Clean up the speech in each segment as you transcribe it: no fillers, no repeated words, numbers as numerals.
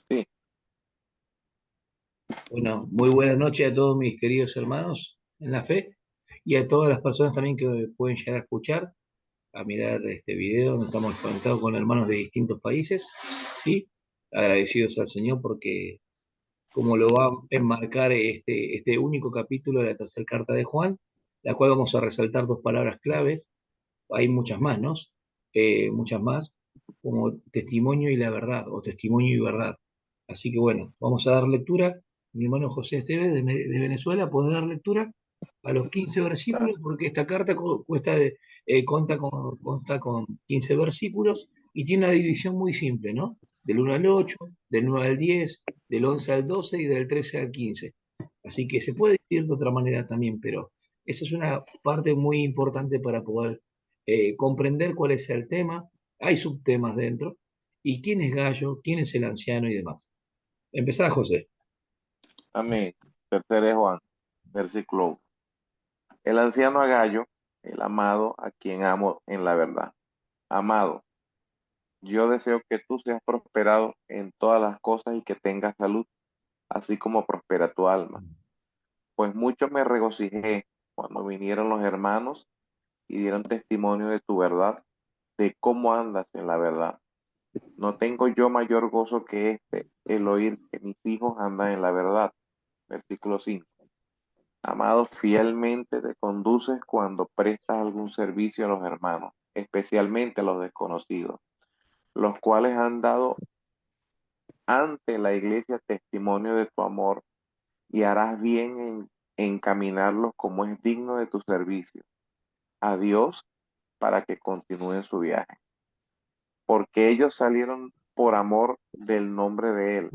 Sí, Bueno, muy buenas noches a todos mis queridos hermanos en la fe y a todas las personas también que pueden llegar a escuchar, a mirar este video donde estamos conectados con hermanos de distintos países, ¿sí? Agradecidos al Señor porque como lo va a enmarcar este único capítulo de la tercera carta de Juan, la cual vamos a resaltar dos palabras claves, hay muchas más, ¿no? Muchas más, como testimonio y la verdad, o testimonio y verdad. Así que bueno, vamos a dar lectura. Mi hermano José Esteves de Venezuela puede dar lectura a los 15 versículos, claro. porque esta carta consta con 15 versículos y tiene una división muy simple, ¿no? Del 1 al 8, del 9 al 10, del 11 al 12 y del 13 al 15. Así que se puede dividir de otra manera también, pero esa es una parte muy importante para poder comprender cuál es el tema. Hay subtemas dentro y quién es Gallo, quién es el anciano y demás. Empezá, José. Amén. Tercer de Juan, versículo 1. El anciano Agallo, el amado, a quien amo en la verdad. Amado, yo deseo que tú seas prosperado en todas las cosas y que tengas salud, así como prospera tu alma. Pues mucho me regocijé cuando vinieron los hermanos y dieron testimonio de tu verdad, de cómo andas en la verdad. No tengo yo mayor gozo que este, el oír que mis hijos andan en la verdad. Versículo 5. Amado, fielmente te conduces cuando prestas algún servicio a los hermanos, especialmente a los desconocidos, los cuales han dado ante la iglesia testimonio de tu amor y harás bien en encaminarlos como es digno de tu servicio. A Dios para que continúen su viaje. Porque ellos salieron por amor del nombre de Él,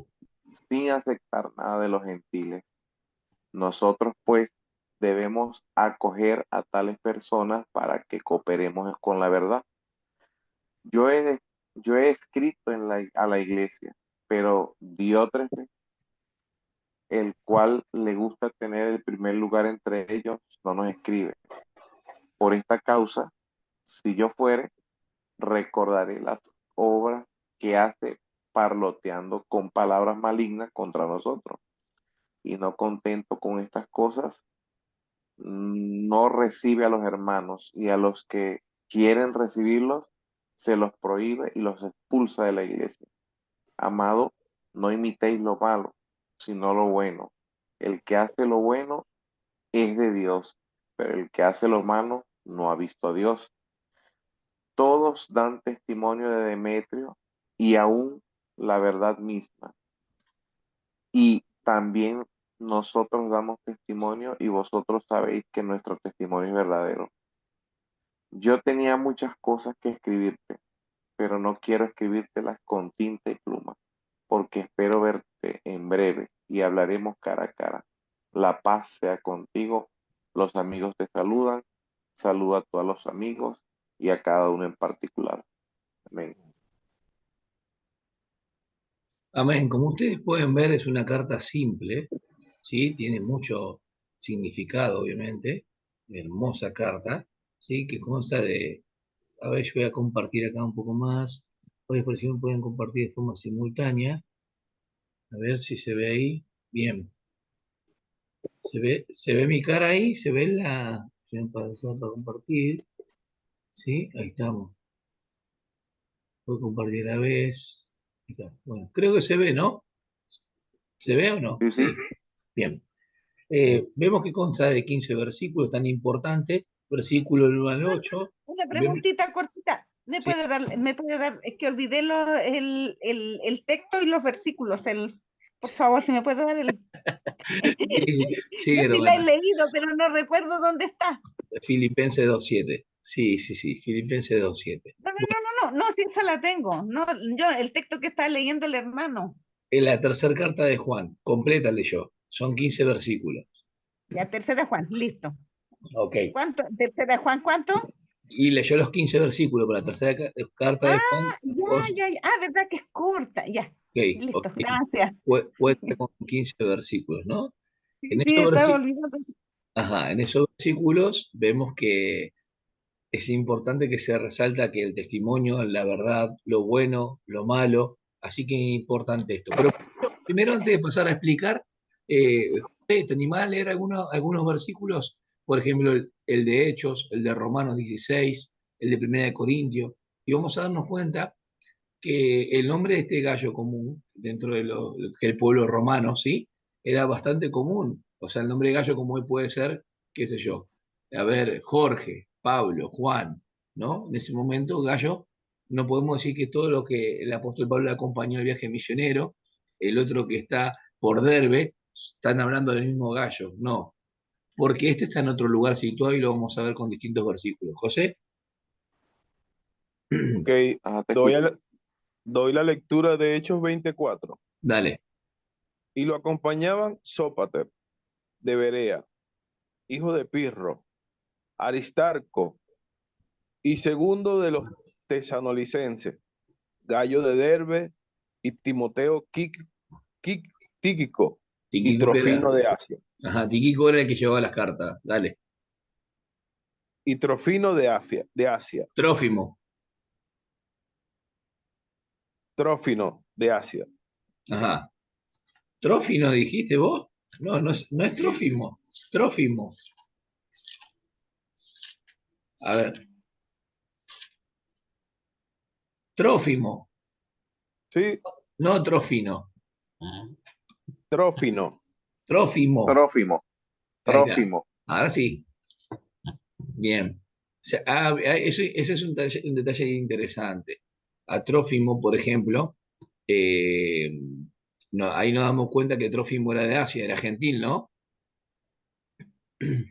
sin aceptar nada de los gentiles. Nosotros pues debemos acoger a tales personas para que cooperemos con la verdad. Yo he, yo he escrito a la iglesia, pero Diótrefes, el cual le gusta tener el primer lugar entre ellos, no nos escribe. Por esta causa, si yo fuere, recordaré las obras que hace parloteando con palabras malignas contra nosotros. Y no contento con estas cosas, no recibe a los hermanos y a los que quieren recibirlos, se los prohíbe y los expulsa de la iglesia. Amado, no imitéis lo malo, sino lo bueno. El que hace lo bueno es de Dios, pero el que hace lo malo no ha visto a Dios. Todos dan testimonio de Demetrio y aún la verdad misma. Y también nosotros damos testimonio y vosotros sabéis que nuestro testimonio es verdadero. Yo tenía muchas cosas que escribirte, pero no quiero escribírtelas con tinta y pluma, porque espero verte en breve y hablaremos cara a cara. La paz sea contigo. Los amigos te saludan. Saluda a todos los amigos y a cada uno en particular. Amén. Amén. Como ustedes pueden ver, es una carta simple, ¿sí? Tiene mucho significado, obviamente. Hermosa carta, ¿sí? Que consta de... A ver, yo voy a compartir acá un poco más. Oye, por si me pueden compartir de forma simultánea. A ver si se ve ahí. Bien. Se ve mi cara ahí, se ve la... para compartir. Sí, ahí estamos. Voy a compartir a la vez. Ahí está. Bueno, creo que se ve, ¿no? ¿Se ve o no? Sí, Sí. sí. Bien. Vemos que consta de 15 versículos tan importantes, versículo 1 al 8. Una Vemos, preguntita cortita. sí, Es que olvidé el texto y los versículos. Por favor, si me puede dar el. sí, sí, No sé si la he hermana. leído, pero no recuerdo dónde está. Filipenses 2:7. Sí, sí, sí, Filipenses 2:7. No, no, no, no, no, no, si esa la tengo. No, yo, el texto que está leyendo el hermano. En la tercera carta de Juan, completa leyó. Son 15 versículos. Ya, tercera Juan, listo. Ok. ¿Cuánto? ¿Tercera Juan cuánto? Y leyó los 15 versículos, pero la tercera carta de Juan, Ah, ya, ya, ya. Ah, verdad que es corta. Ya, ok, ok. listo, gracias. Cuenta con 15 versículos, ¿no? Sí, En sí, esos estaba versículos, olvidando. ajá, en esos versículos vemos que es importante que se resalta que el testimonio, la verdad, lo bueno, lo malo, Así que importante esto. Pero primero, antes de pasar a explicar, José, ¿te animás a leer algunos versículos? Por ejemplo, el de Hechos, el de Romanos 16, el de Primera de Corintios. Y vamos a darnos cuenta que el nombre de este gallo común, dentro de lo que el pueblo romano, ¿sí? Era bastante común. O sea, el nombre de gallo común puede ser, qué sé yo, a ver, Jorge, Pablo, Juan, ¿no? En ese momento, gallo, no podemos decir que todo lo que el apóstol Pablo le acompañó al viaje misionero, el otro que está por Derbe, están hablando del mismo gallo, no, porque este está en otro lugar situado y lo vamos a ver con distintos versículos. José, Ok, Ah, te doy, escucho. doy la lectura de Hechos 24. dale. Y lo acompañaban Sópater, de Berea, hijo de Pirro, Aristarco, y segundo de los tesanolicenses, Gallo de Derbe, y Timoteo Tíquico, y Tiquico queda. Trofino de Asia. Ajá, Tiquico era el que llevaba las cartas. Dale. Y Trofino de Asia. Trófimo. Trófino de Asia. Ajá. ¿Trófino dijiste vos? No, no es Sí, Trófimo. Trófimo. A ver. Trófimo. sí, No Trófino. Trófino. Trófimo. Trófimo, Ahí está. Trófimo. Ahora sí. Bien. O sea, ese es un detalle interesante. A Trófimo, por ejemplo, eh, no, ahí nos damos cuenta que Trófimo era de Asia, era gentil, ¿no? Sí,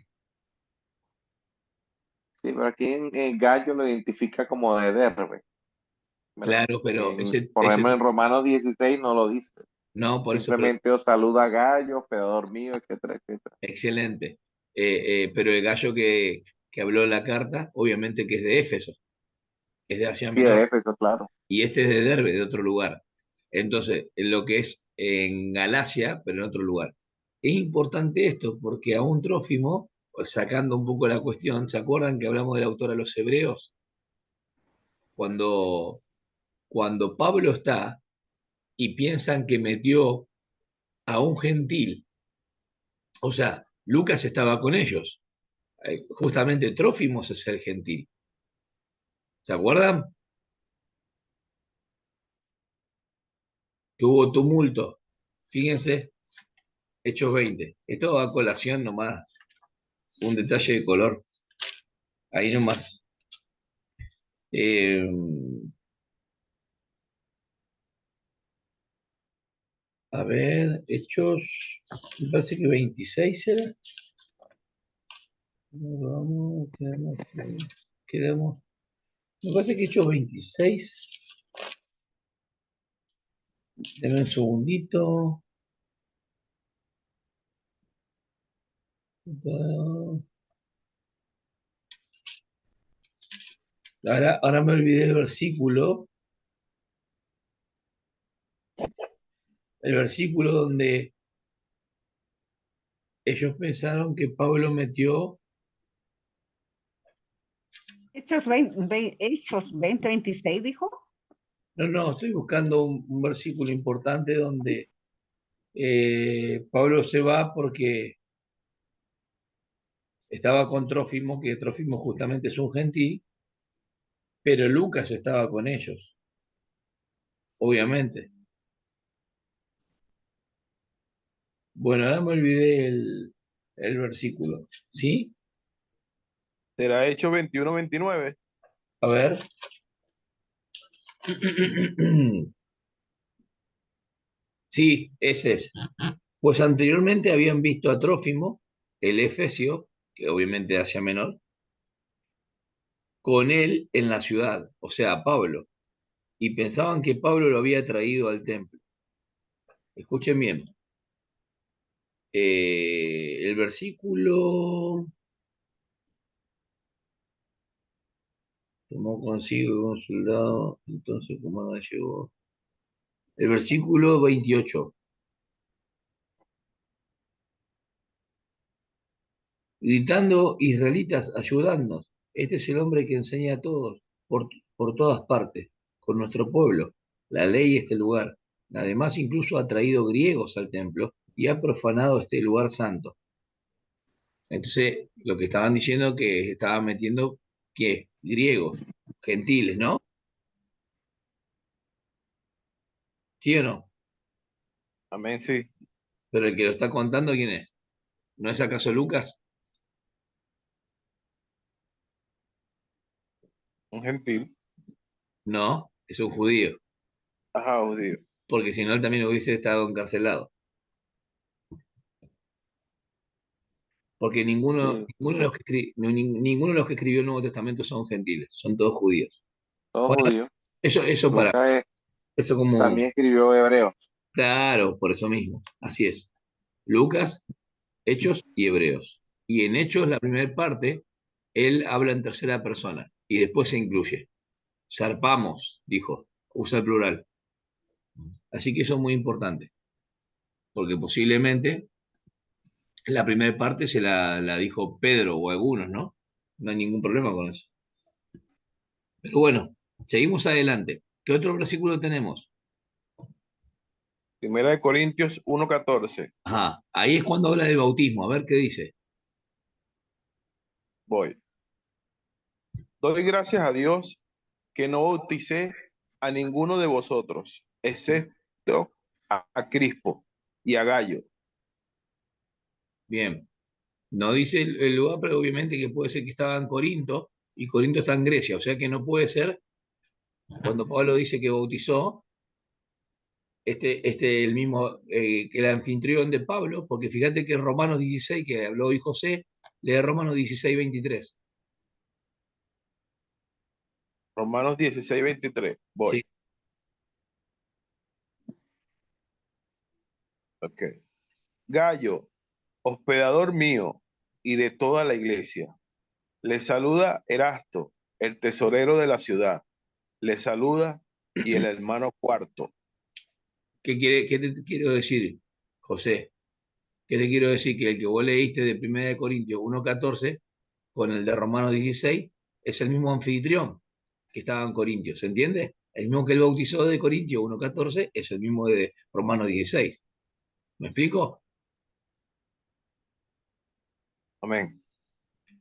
pero aquí en Gallo lo identifica como de Derbe, ¿verdad? Claro, pero Por ejemplo, en Romanos 16 no lo dice. no, por eso, pero Simplemente os saluda Gallo, hospedador mío, etcétera, etcétera. excelente. Pero el gallo que habló la carta, obviamente que es de Éfeso, es de Asia Sí, de Menor, Éfeso, claro. y este es de Derbe, de otro lugar. Entonces, en lo que es en Galacia, pero en otro lugar. Es importante esto, porque a un Trófimo, pues, sacando un poco la cuestión, ¿se acuerdan que hablamos del autor a los Hebreos? Cuando, cuando Pablo está y piensan que metió a un gentil, o sea, Lucas estaba con ellos, justamente Trófimos es el gentil. ¿Se acuerdan? Que hubo tumulto. Fíjense, Hechos 20. Esto va a colación nomás, un detalle de color. Ahí nomás. Eh, a ver, Hechos, me parece que 26 era. Vamos, quedamos. Me parece que Hechos 26. Denme un segundito. Ahora me olvidé del versículo. El versículo donde ellos pensaron que Pablo metió. Hechos 20, 26, dijo. No, no, estoy buscando un versículo importante donde Pablo se va porque estaba con Trófimo, que Trófimo justamente es un gentil, pero Lucas estaba con ellos, obviamente. Bueno, ahora me olvidé el versículo, ¿sí? Será hecho 21-29. A ver. Sí, ese es. Pues anteriormente habían visto a Trófimo, el Efesio, que obviamente de Asia Menor, con él en la ciudad, o sea, a Pablo, y pensaban que Pablo lo había traído al templo. Escuchen bien. El versículo tomó consigo un soldado, entonces como llegó. El versículo 28. Gritando, israelitas, ayudadnos. Este es el hombre que enseña a todos por todas partes, con nuestro pueblo. la ley y este lugar. Además, incluso ha traído griegos al templo y ha profanado este lugar santo. Entonces, lo que estaban diciendo que estaban metiendo, ¿qué? Griegos, gentiles, ¿no? ¿Sí o no? Amén, sí. Pero el que lo está contando, ¿quién es? ¿No es acaso Lucas? Un gentil. No, es un judío, Ajá, judío. porque si no, él también hubiese estado encarcelado. Porque Sí, ninguno de los ninguno de los que escribió el Nuevo Testamento son gentiles, son todos judíos. todos Bueno, judíos. eso para, Lucas eso como, también escribió Hebreos. claro, por eso mismo, así es. Lucas, Hechos y Hebreos. Y en Hechos, la primera parte, él habla en tercera persona y después se incluye. Zarpamos, dijo, usa el plural. Así que eso es muy importante, porque posiblemente la primera parte la dijo Pedro o algunos, ¿no? No hay ningún problema con eso. Pero bueno, seguimos adelante. ¿Qué otro versículo tenemos? Primera de Corintios 1:14. Ajá, ahí es cuando habla del bautismo. A ver qué dice. Voy. Doy gracias a Dios que no bauticé a ninguno de vosotros, excepto a Crispo y a Gallo. Bien, no dice el lugar, pero obviamente que puede ser que estaba en Corinto y Corinto está en Grecia. O sea que no puede ser, cuando Pablo dice que bautizó, el mismo que el anfitrión de Pablo, porque fíjate que en Romanos 16, que habló hoy José, lee Romanos 16:23. Romanos 16:23. Sí, Voy. Ok. Gallo, hospedador mío y de toda la iglesia. Le saluda Erasto, el tesorero de la ciudad. Le saluda y el hermano Cuarto. ¿qué te quiero decir, José? ¿Qué te quiero decir? Que el que vos leíste de 1 Corintios 1:14 con el de Romanos 16 es el mismo anfitrión que estaba en Corintios, ¿se entiende? El mismo que él bautizó de Corintios 1:14 es el mismo de Romanos 16. ¿Me explico? Amén.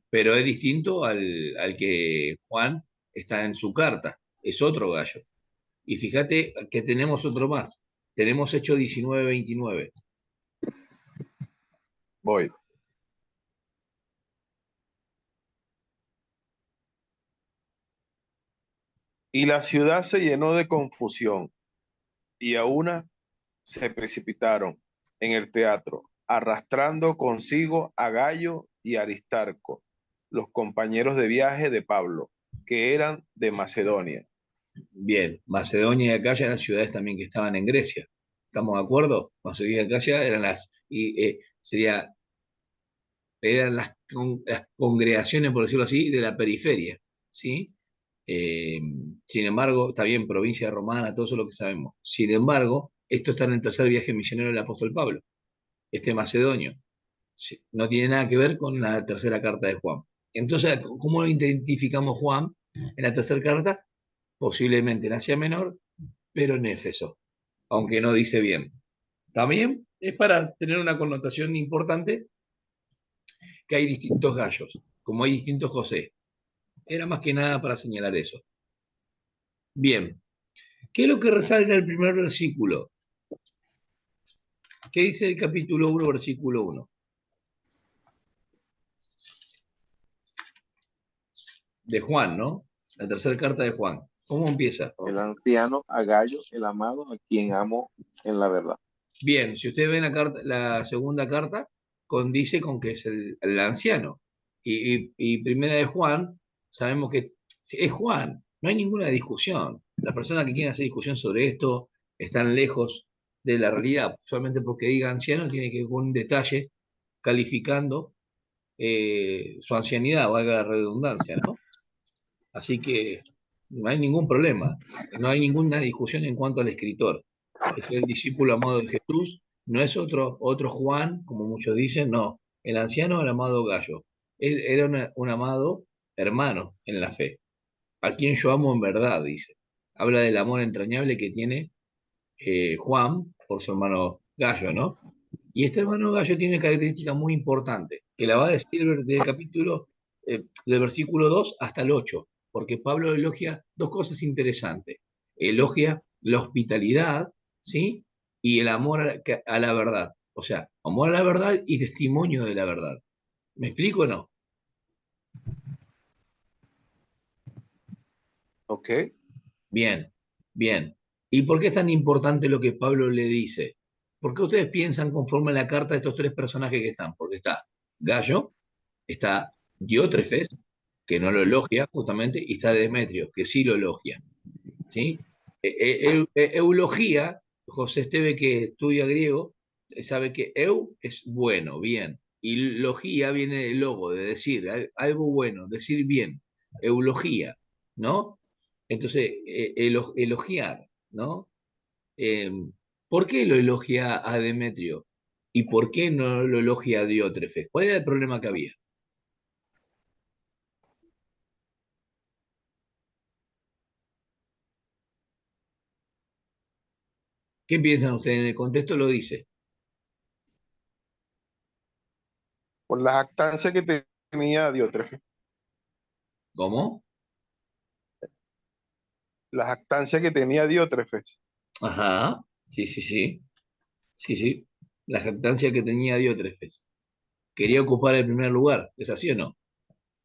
Pero es distinto al que Juan está en su carta, es otro gallo. Y fíjate que tenemos otro más. Tenemos Hechos 19:29. Voy. Y la ciudad se llenó de confusión y a una se precipitaron en el teatro, arrastrando consigo a Gallo y Aristarco, los compañeros de viaje de Pablo, que eran de Macedonia. Bien, Macedonia y Acaya eran ciudades también que estaban en Grecia. ¿Estamos de acuerdo? Macedonia y Acaya eran eran las congregaciones, por decirlo así, de la periferia, ¿sí? Eh, Sin embargo, está bien, provincia romana, todo eso es lo que sabemos. Sin embargo, esto está en el tercer viaje misionero del apóstol Pablo, este macedonio. Sí, no tiene nada que ver con la tercera carta de Juan. Entonces, ¿cómo lo identificamos Juan en la tercera carta? Posiblemente en Asia Menor, pero en Éfeso, aunque no dice bien. También es para tener una connotación importante que hay distintos gallos, como hay distintos José. Era más que nada para señalar eso. Bien, ¿qué es lo que resalta el primer versículo? ¿Qué dice el capítulo 1, versículo 1? De Juan, ¿no? La tercera carta de Juan. ¿Cómo empieza? El anciano a Gallo, el amado, a quien amo en la verdad. Bien, si ustedes ven la segunda carta, condice con que es el anciano. Y primera de Juan, sabemos que es Juan, no hay ninguna discusión. Las personas que quieren hacer discusión sobre esto están lejos de la realidad. Solamente porque diga anciano tiene que ir con un detalle calificando su ancianidad, valga la redundancia, ¿no? Así que no hay ningún problema, no hay ninguna discusión en cuanto al escritor. Es el discípulo amado de Jesús, no es otro Juan, como muchos dicen, no. El anciano, el amado Gallo. Él era un amado hermano en la fe, a quien yo amo en verdad, dice. habla del amor entrañable que tiene Juan por su hermano Gallo, ¿no? Y este hermano Gallo tiene una característica muy importante, que la va a decir del capítulo, del versículo 2 hasta el 8, porque Pablo elogia dos cosas interesantes. Elogia la hospitalidad, ¿sí? Y el amor a la verdad. O sea, amor a la verdad y testimonio de la verdad. ¿Me explico o no? Ok. Bien, bien. ¿Y por qué es tan importante lo que Pablo le dice? ¿Por qué ustedes piensan conforme a la carta de estos tres personajes que están? Porque está Gallo, está Diótrefes, que no lo elogia justamente, y está Demetrio, que sí lo elogia. ¿Sí? Eulogía, José Esteve que estudia griego, sabe que eu es bueno, bien, y logía viene del logo, de decir algo bueno, decir bien, eulogía, ¿no? Entonces, elogiar, ¿no? Eh, ¿Por qué lo elogia a Demetrio? ¿Y por qué no lo elogia a Diótrefes? ¿Cuál era el problema que había? ¿Qué piensan ustedes? En el contexto lo dice. Por la jactancia que tenía Diótrefes. ¿Cómo? La jactancia que tenía Diótrefes. Ajá, sí, sí, sí. Sí, sí, la jactancia que tenía Diótrefes. Quería ocupar el primer lugar, ¿es así o no?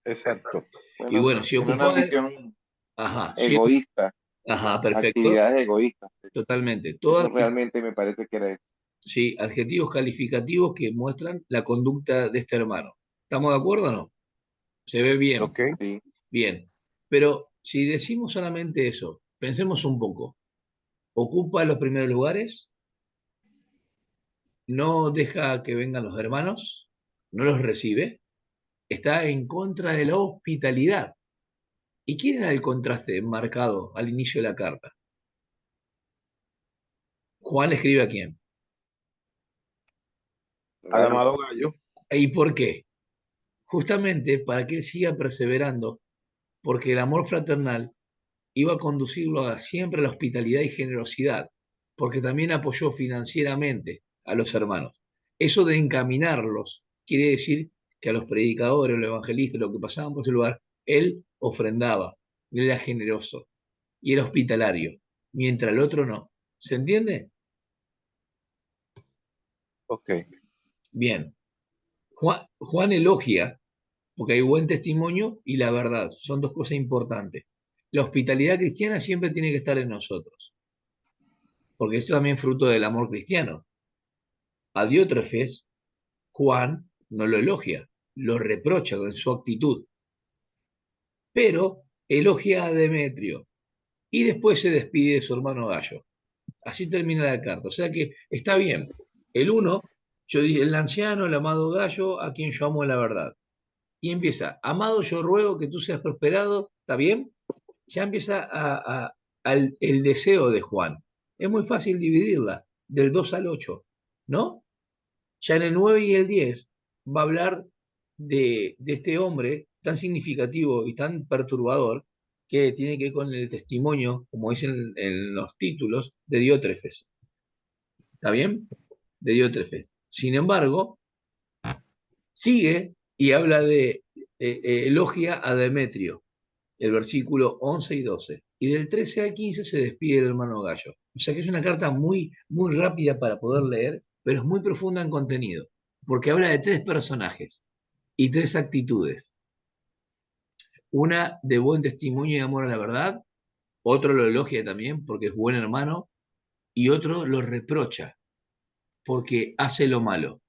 Exacto. Y Bueno, bueno, si tiene una ocupaba ambición ajá, sí, egoísta, ajá, perfecto, actividades egoístas. totalmente. Eso realmente me parece que era eso. Sí, adjetivos calificativos que muestran la conducta de este hermano. ¿Estamos de acuerdo o no? Se ve bien, Ok. Sí, bien. Pero si decimos solamente eso, pensemos un poco. Ocupa los primeros lugares, no deja que vengan los hermanos, no los recibe, está en contra de la hospitalidad. ¿Y quién era el contraste marcado al inicio de la carta? Juan le escribe a quién. Al gallo. amado Gallo. ¿Y por qué? Justamente para que él siga perseverando, porque el amor fraternal iba a conducirlo a siempre a la hospitalidad y generosidad, porque también apoyó financieramente a los hermanos. Eso de encaminarlos quiere decir que a los predicadores, los evangelistas, los que pasaban por ese lugar, él ofrendaba, él era generoso y era hospitalario, mientras el otro no. ¿Se entiende? Ok. Bien. Juan elogia, porque hay buen testimonio y la verdad, son dos cosas importantes. La hospitalidad cristiana siempre tiene que estar en nosotros, porque eso también es fruto del amor cristiano. A Diótrefes, Juan no lo elogia, lo reprocha en su actitud, pero elogia a Demetrio y después se despide de su hermano Gallo. Así termina la carta. O sea que está bien. El uno, yo dije, el anciano, el amado Gallo, a quien yo amo en la verdad. Y empieza, amado, yo ruego que tú seas prosperado, ¿está bien? Ya empieza el deseo de Juan. Es muy fácil dividirla, del 2 al 8, ¿no? Ya en el 9 y el 10 va a hablar de este hombre tan significativo y tan perturbador que tiene que ver con el testimonio, como dicen en los títulos, de Diótrefes. ¿Está bien? De Diótrefes. Sin embargo, sigue y habla elogia a Demetrio, el versículo 11 y 12. Y del 13 al 15 se despide el hermano Gallo. O sea que es una carta muy, muy rápida para poder leer, pero es muy profunda en contenido, porque habla de tres personajes y tres actitudes. Una de buen testimonio y amor a la verdad, otro lo elogia también porque es buen hermano, y otro lo reprocha porque hace lo malo.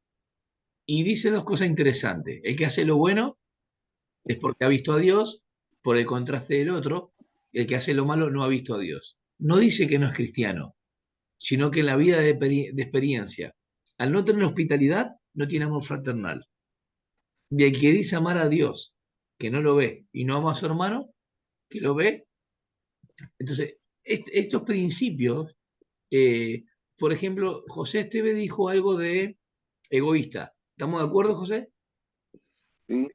Y dice dos cosas interesantes. El que hace lo bueno es porque ha visto a Dios, por el contraste del otro, el que hace lo malo no ha visto a Dios. No dice que no es cristiano, sino que en la vida de experiencia, al no tener hospitalidad, no tiene amor fraternal. Y el que dice amar a Dios, que no lo ve, y no ama a su hermano, que lo ve. Entonces, estos principios, eh, por ejemplo, José Esteve dijo algo de egoísta. ¿Estamos de acuerdo, José? Sí,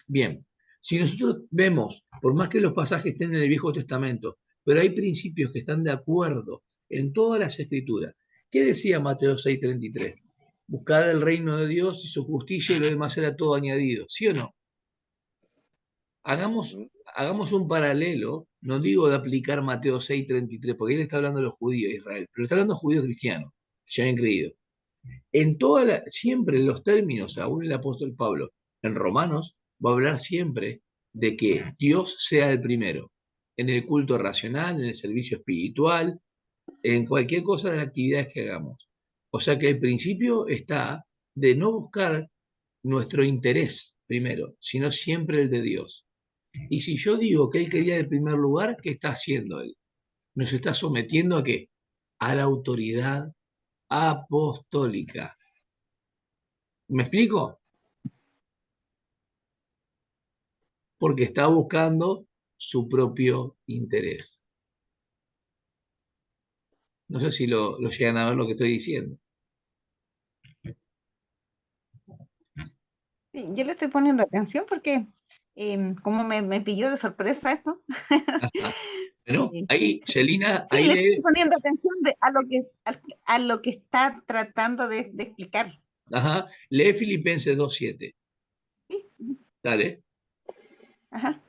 Bien, si nosotros vemos, por más que los pasajes estén en el Viejo Testamento, pero hay principios que están de acuerdo en todas las escrituras. ¿Qué decía Mateo 6:33? Buscad el reino de Dios y su justicia y lo demás será todo añadido, ¿sí o no? Hagamos, Ujú. hagamos un paralelo, no digo de aplicar Mateo 6:33, porque él está hablando de los judíos de Israel, pero está hablando de judíos cristianos, que ya habían creído. Siempre en los términos, aún el apóstol Pablo, en Romanos, va a hablar siempre de que Dios sea el primero, en el culto racional, en el servicio espiritual, en cualquier cosa de las actividades que hagamos. O sea que el principio está de no buscar nuestro interés primero, sino siempre el de Dios. Y si yo digo que él quería el primer lugar, ¿qué está haciendo él? Nos está sometiendo a qué? A la autoridad apostólica. ¿Me explico? Porque está buscando su propio interés. No sé si lo llegan a ver lo que estoy diciendo. Sí, yo le estoy poniendo atención porque como me pilló de sorpresa esto, Ajá. Bueno, eh, ahí, Celina, sí, ahí le estoy lee, poniendo atención a lo que está tratando de explicar. ajá, lee Filipenses 2:7. Sí, Dale, ajá,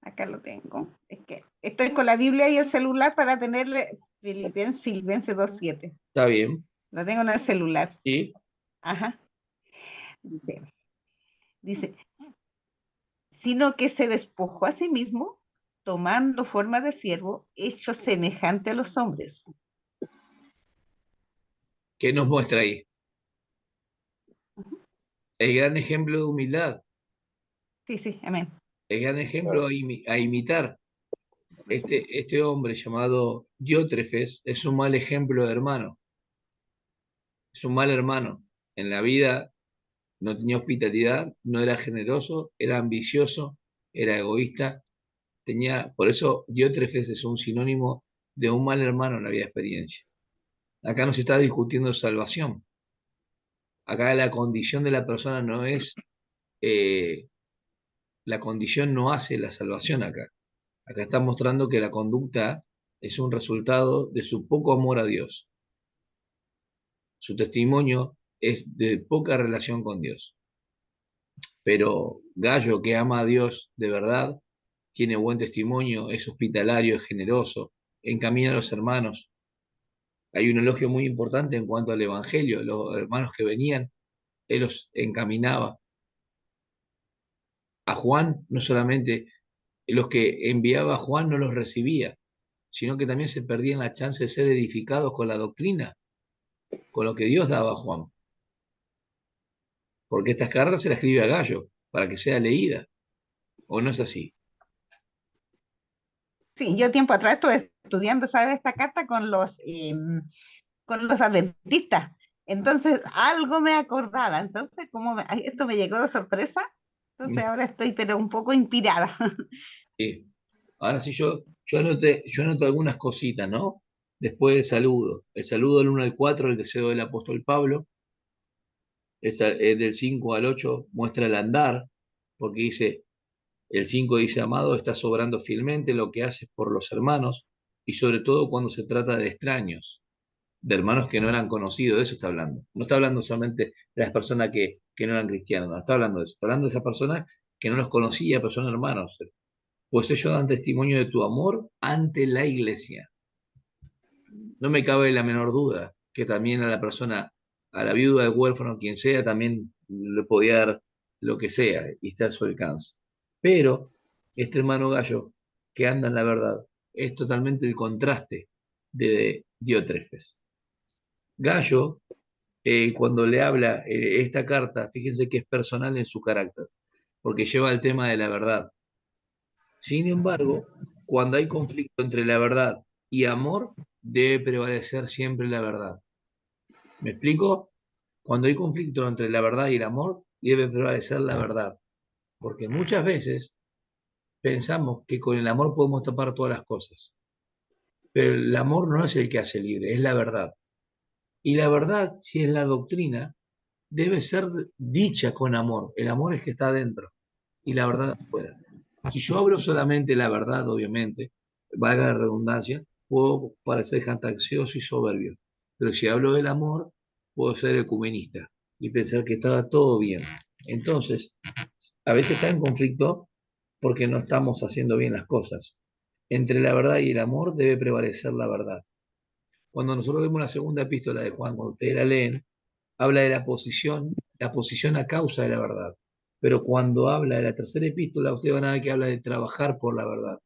acá lo tengo. Es que estoy con la Biblia y el celular para tenerle Filipenses 2:7. está bien. Lo tengo en el celular. ¿Sí? Ajá. Dice, dice, sino que se despojó a sí mismo, tomando forma de siervo, hecho semejante a los hombres. ¿Qué nos muestra ahí? El gran ejemplo de humildad, Sí, sí, amén. el gran ejemplo a imitar. Este hombre llamado Diótrefes es un mal ejemplo de hermano, es un mal hermano. En la vida no tenía hospitalidad, no era generoso, era ambicioso, era egoísta. Por eso Diótrefes es un sinónimo de un mal hermano en la vida de experiencia. Acá no se está discutiendo salvación. Acá la condición de la persona no es, eh, la condición no hace la salvación acá. Acá está mostrando que la conducta es un resultado de su poco amor a Dios. Su testimonio es de poca relación con Dios. Pero Gallo, que ama a Dios de verdad, tiene buen testimonio, es hospitalario, es generoso, encamina a los hermanos. Hay un elogio muy importante en cuanto al Evangelio. Los hermanos que venían, él los encaminaba. A Juan, no solamente los que enviaba a Juan no los recibía, sino que también se perdían la chance de ser edificados con la doctrina, con lo que Dios daba a Juan. Porque estas cartas se las escribe a Gallo, para que sea leída. ¿O no es así? Sí, yo tiempo atrás estuve estudiando, ¿sabes? Esta carta con los adventistas. Entonces, algo me acordaba. Entonces, ay, esto me llegó de sorpresa, entonces ahora estoy, pero un poco inspirada. Sí. Ahora sí, yo anoto algunas cositas, ¿no? Después del saludo. El saludo del 1 al 4, el deseo del apóstol Pablo. Del 5 al 8 muestra el andar, porque el 5 dice, amado, estás obrando fielmente lo que haces por los hermanos, y sobre todo cuando se trata de extraños, de hermanos que no eran conocidos, de eso está hablando. No está hablando solamente de las personas que no eran cristianas, no está hablando de eso, está hablando de esas personas que no los conocía, pero son hermanos. Pues ellos dan testimonio de tu amor ante la iglesia. No me cabe la menor duda que también a la persona, a la viuda, al huérfano, quien sea, también le podía dar lo que sea y está a su alcance. Pero este hermano Gallo, que anda en la verdad, es totalmente el contraste de Diótrefes. Gallo, cuando le habla esta carta, fíjense que es personal en su carácter, porque lleva el tema de la verdad. Sin embargo, cuando hay conflicto entre la verdad y amor, debe prevalecer siempre la verdad. ¿Me explico? Cuando hay conflicto entre la verdad y el amor, debe prevalecer la verdad. Porque muchas veces pensamos que con el amor podemos tapar todas las cosas. Pero el amor no es el que hace libre, es la verdad. Y la verdad, si es la doctrina, debe ser dicha con amor. El amor es que está adentro y la verdad afuera. Si yo hablo solamente la verdad, obviamente, valga la redundancia, puedo parecer jactancioso y soberbio. Pero si hablo del amor, puedo ser ecumenista y pensar que estaba todo bien. Entonces, a veces está en conflicto porque no estamos haciendo bien las cosas. Entre la verdad y el amor debe prevalecer la verdad. Cuando nosotros vemos la segunda epístola de Juan, cuando ustedes la leen, habla de la posición a causa de la verdad. Pero cuando habla de la tercera epístola, ustedes van a ver que habla de trabajar por la verdad.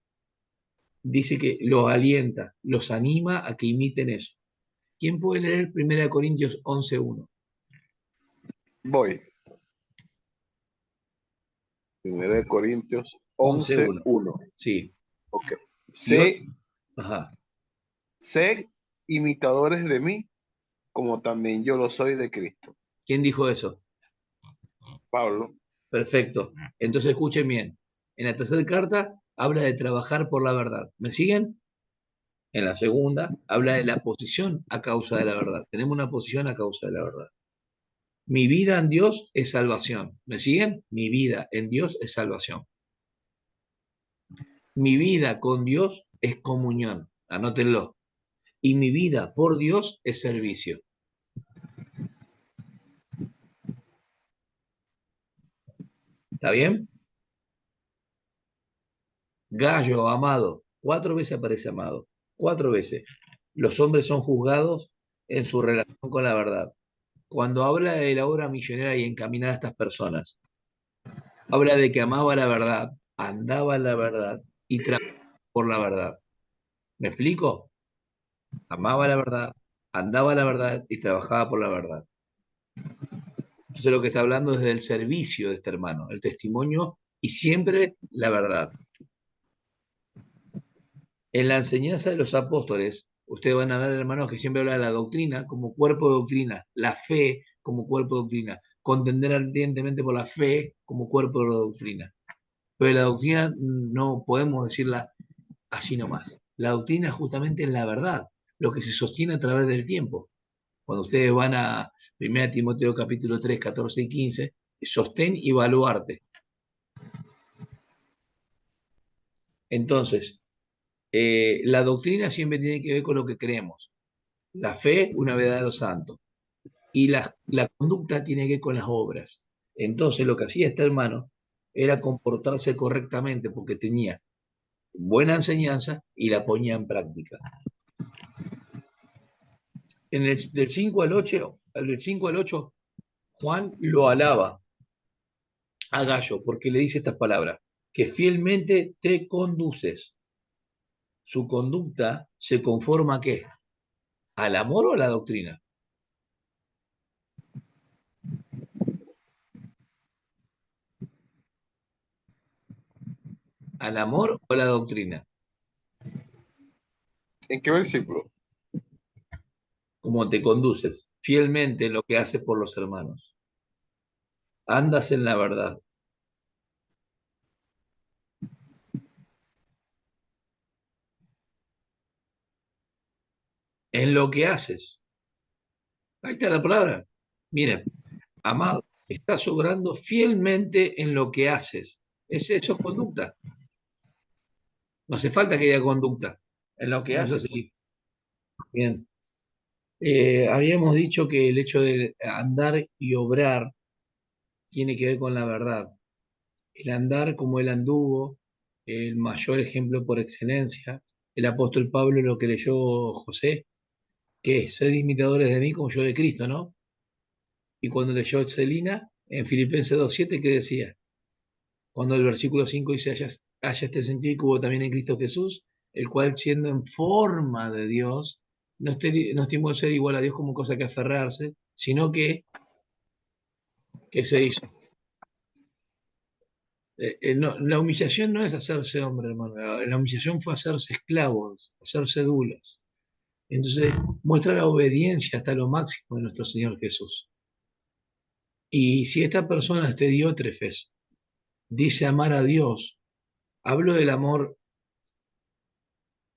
Dice que los alienta, los anima a que imiten eso. ¿Quién puede leer 1 Corintios 11:1? Voy. 1 Corintios 11:1. 11:1. Sí. Ok. Yo, Sé, ajá. sé imitadores de mí, como también yo lo soy de Cristo. ¿Quién dijo eso? Pablo. Perfecto. Entonces escuchen bien. En la tercera carta habla de trabajar por la verdad. ¿Me siguen? En la segunda habla de la posición a causa de la verdad. Tenemos una posición a causa de la verdad. Mi vida en Dios es salvación. ¿Me siguen? Mi vida en Dios es salvación. Mi vida con Dios es comunión. Anótenlo. Y mi vida por Dios es servicio. ¿Está bien? Gallo, amado. 4 veces aparece amado. 4 veces. Los hombres son juzgados en su relación con la verdad. Cuando habla de la obra misionera y encaminar a estas personas, habla de que amaba la verdad, andaba en la verdad y trabajaba por la verdad. ¿Me explico? Amaba la verdad, andaba en la verdad y trabajaba por la verdad. Entonces lo que está hablando es del servicio de este hermano, el testimonio y siempre la verdad. En la enseñanza de los apóstoles, ustedes van a ver, hermanos, que siempre habla de la doctrina como cuerpo de doctrina, la fe como cuerpo de doctrina, contender ardientemente por la fe como cuerpo de doctrina. Pero la doctrina no podemos decirla así nomás. La doctrina es justamente la verdad, lo que se sostiene a través del tiempo. Cuando ustedes van a 1 Timoteo capítulo 3, 14 y 15, sostén y baluarte. Entonces, la doctrina siempre tiene que ver con lo que creemos. La fe, una verdad de los santos. Y la conducta tiene que ver con las obras. Entonces, lo que hacía este hermano era comportarse correctamente porque tenía buena enseñanza y la ponía en práctica. Del 5 al 8, del 5 al 8, Juan lo alaba a Gallo porque le dice estas palabras, que fielmente te conduces. Su conducta se conforma ¿a qué? ¿Al amor o a la doctrina? ¿Al amor o a la doctrina? ¿En qué versículo? Como te conduces fielmente en lo que haces por los hermanos. Andas en la verdad. En lo que haces. Ahí está la palabra. Miren, amado, estás obrando fielmente en lo que haces. Eso es conducta. No hace falta que haya conducta. En lo que Vamos a hace. seguir. Bien. Habíamos dicho que el hecho de andar y obrar tiene que ver con la verdad. El andar como él anduvo, el mayor ejemplo por excelencia, el apóstol Pablo lo que leyó José, que es ser imitadores de mí como yo de Cristo, ¿no? Y cuando leyó Celina, en Filipenses 2:7, ¿qué decía? Cuando el versículo 5 dice, haya este sentido que hubo también en Cristo Jesús, el cual siendo en forma de Dios, no estimó el ser igual a Dios como cosa que aferrarse, sino que se hizo. La humillación no es hacerse hombre, hermano. La humillación fue hacerse esclavos, hacerse dulos. Entonces, muestra la obediencia hasta lo máximo de nuestro Señor Jesús. Y si esta persona, este Diótrefes, dice amar a Dios, hablo del amor,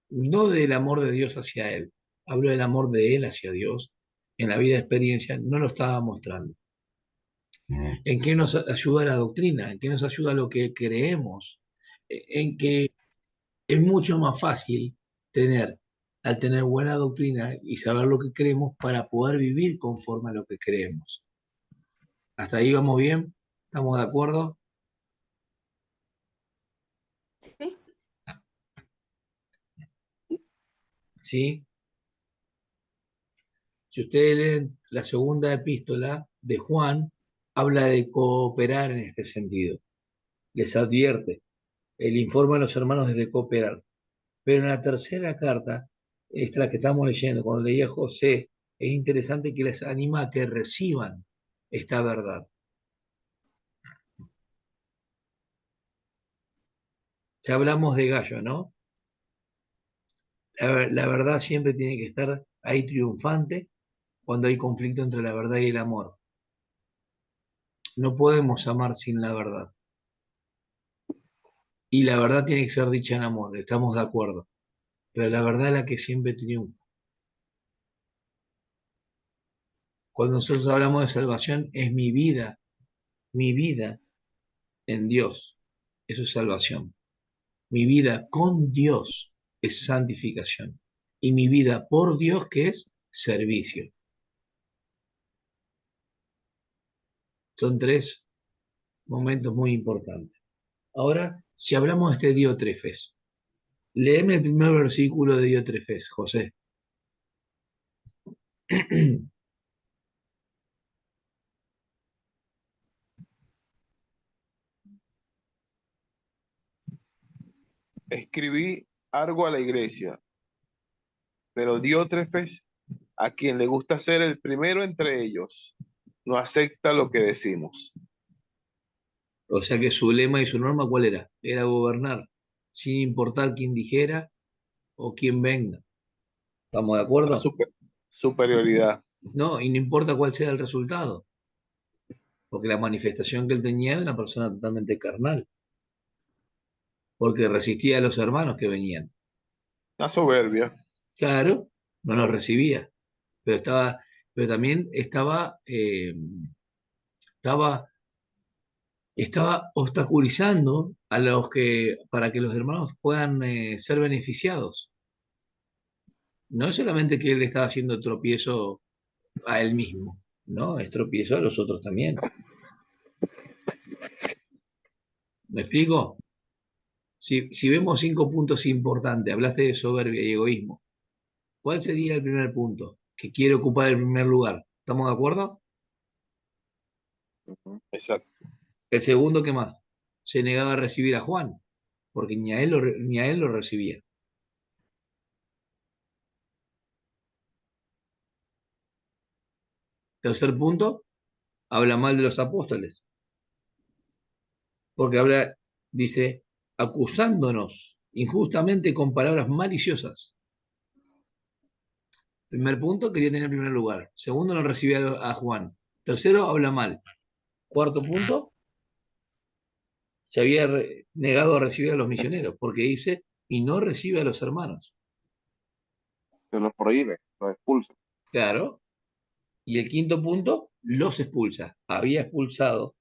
no del amor de Dios hacia él, hablo del amor de él hacia Dios. En la vida de experiencia no lo estaba mostrando. ¿En qué nos ayuda la doctrina? ¿En qué nos ayuda lo que creemos? en que es mucho más fácil al tener buena doctrina y saber lo que creemos para poder vivir conforme a lo que creemos. ¿Hasta ahí vamos bien? ¿Estamos de acuerdo? Sí, ¿Sí? Si ustedes leen la segunda epístola de Juan, habla de cooperar en este sentido. Les advierte, el informe a los hermanos es de cooperar. Pero en la tercera carta, esta la que estamos leyendo, cuando leía José, es interesante que les anima a que reciban esta verdad. Ya hablamos de Gallo, ¿no? La verdad siempre tiene que estar ahí triunfante cuando hay conflicto entre la verdad y el amor. No podemos amar sin la verdad. Y la verdad tiene que ser dicha en amor, estamos de acuerdo. Pero la verdad es la que siempre triunfa. Cuando nosotros hablamos de salvación, es mi vida en Dios. Eso es salvación. Mi vida con Dios es santificación. Y mi vida por Dios, que es servicio. Son tres momentos muy importantes. Ahora, si hablamos de este Diótrefes, léeme el primer versículo de Diótrefes, José. Escribí algo a la iglesia, pero Diótrefes, a quien le gusta ser el primero entre ellos, no acepta lo que decimos. O sea que su lema y su norma, ¿cuál era? Era gobernar, sin importar quién dijera o quién venga. ¿Estamos de La acuerdo? superioridad. No, y no importa cuál sea el resultado, porque la manifestación que él tenía era una persona totalmente carnal, porque resistía a los hermanos que venían. La soberbia. Claro, no los recibía, pero pero también estaba, estaba obstaculizando a para que los hermanos puedan ser beneficiados. No es solamente que él estaba haciendo tropiezo a él mismo, ¿no? Es tropiezo a los otros también. ¿Me explico? Si vemos 5 puntos importantes, hablaste de soberbia y egoísmo. ¿Cuál sería el primer punto? Que quiere ocupar el primer lugar. ¿Estamos de acuerdo? Ujú. Exacto. El segundo, ¿qué más? Se negaba a recibir a Juan, porque ni a él lo recibía. Tercer punto, habla mal de los apóstoles, porque dice, acusándonos injustamente con palabras maliciosas. Primer punto, quería tener primer lugar. Segundo, no recibía a Juan. Tercero, habla mal. Cuarto punto, se había negado a recibir a los misioneros, porque dice, y no recibe a los hermanos. Se los prohíbe, los expulsa. Claro. Y el quinto punto, los expulsa. Había expulsado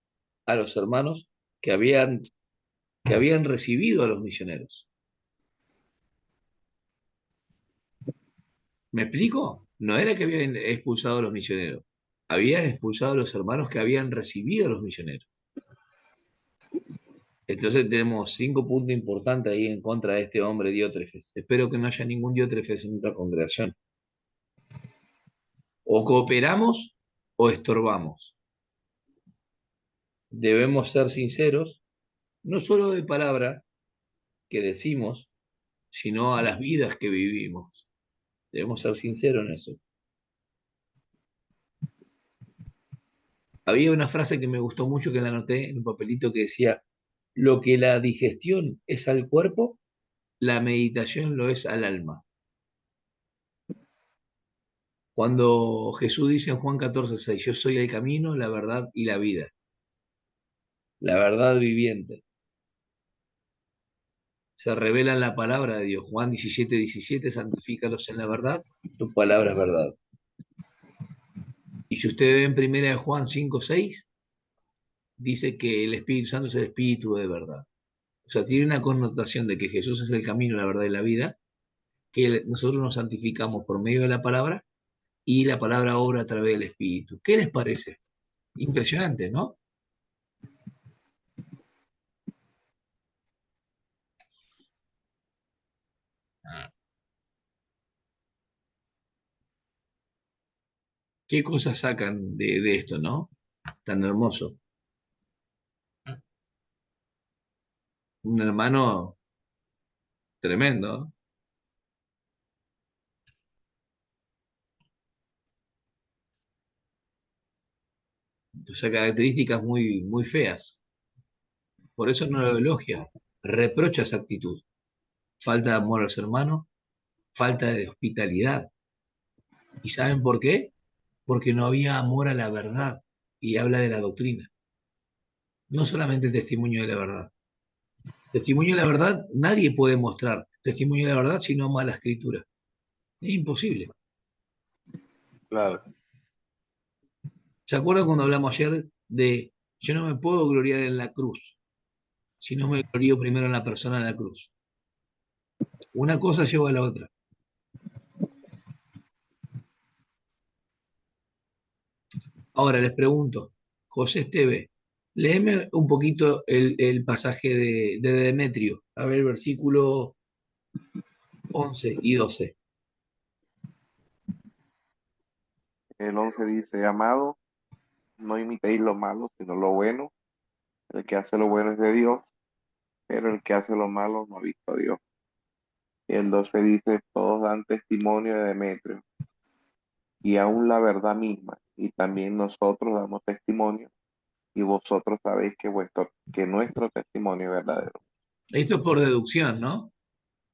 a los hermanos que habían recibido a los misioneros. ¿Me explico? No era que habían expulsado a los misioneros, habían expulsado a los hermanos que habían recibido a los misioneros. Entonces tenemos 5 puntos importantes ahí en contra de este hombre Diótrefes. Espero que no haya ningún Diótrefes en nuestra congregación. O cooperamos o estorbamos. Debemos ser sinceros, no solo de palabra que decimos, sino a las vidas que vivimos. Debemos ser sinceros en eso. Había una frase que me gustó mucho que la anoté en un papelito que decía, lo que la digestión es al cuerpo, la meditación lo es al alma. Cuando Jesús dice en Juan 14:6, yo soy el camino, la verdad y la vida, la verdad viviente, se revela en la palabra de Dios. Juan 17:17, santifícalos en la verdad, tu palabra es verdad. Y si ustedes ven primera de Juan 5:6, dice que el Espíritu Santo es el Espíritu de verdad. O sea, tiene una connotación de que Jesús es el camino, la verdad y la vida, que nosotros nos santificamos por medio de la palabra y la palabra obra a través del Espíritu. ¿Qué les parece? Impresionante, ¿no? ¿Qué cosas sacan de esto, no? Tan hermoso. Un hermano tremendo, ¿no? O sea, características muy, muy feas. Por eso no lo elogia. Reprocha esa actitud. Falta de amor a los hermanos, falta de hospitalidad. ¿Y saben por qué? Porque no había amor a la verdad. Y habla de la doctrina. No solamente el testimonio de la verdad. Testimonio de la verdad nadie puede mostrar. Testimonio de la verdad si no ama la escritura. Es imposible. Claro. ¿Se acuerdan cuando hablamos ayer de yo no me puedo gloriar en la cruz, si no me glorío primero en la persona de la cruz? Una cosa lleva a la otra. Ahora les pregunto, José Esteve, léeme un poquito el pasaje de Demetrio, a ver el versículo 11 y 12. El 11 dice, amado, no imitéis lo malo, sino lo bueno. El que hace lo bueno es de Dios, pero el que hace lo malo no ha visto a Dios. Y el 12 dice, todos dan testimonio de Demetrio, y aún la verdad misma, y también nosotros damos testimonio, y vosotros sabéis que nuestro testimonio es verdadero. Esto es por deducción, ¿no?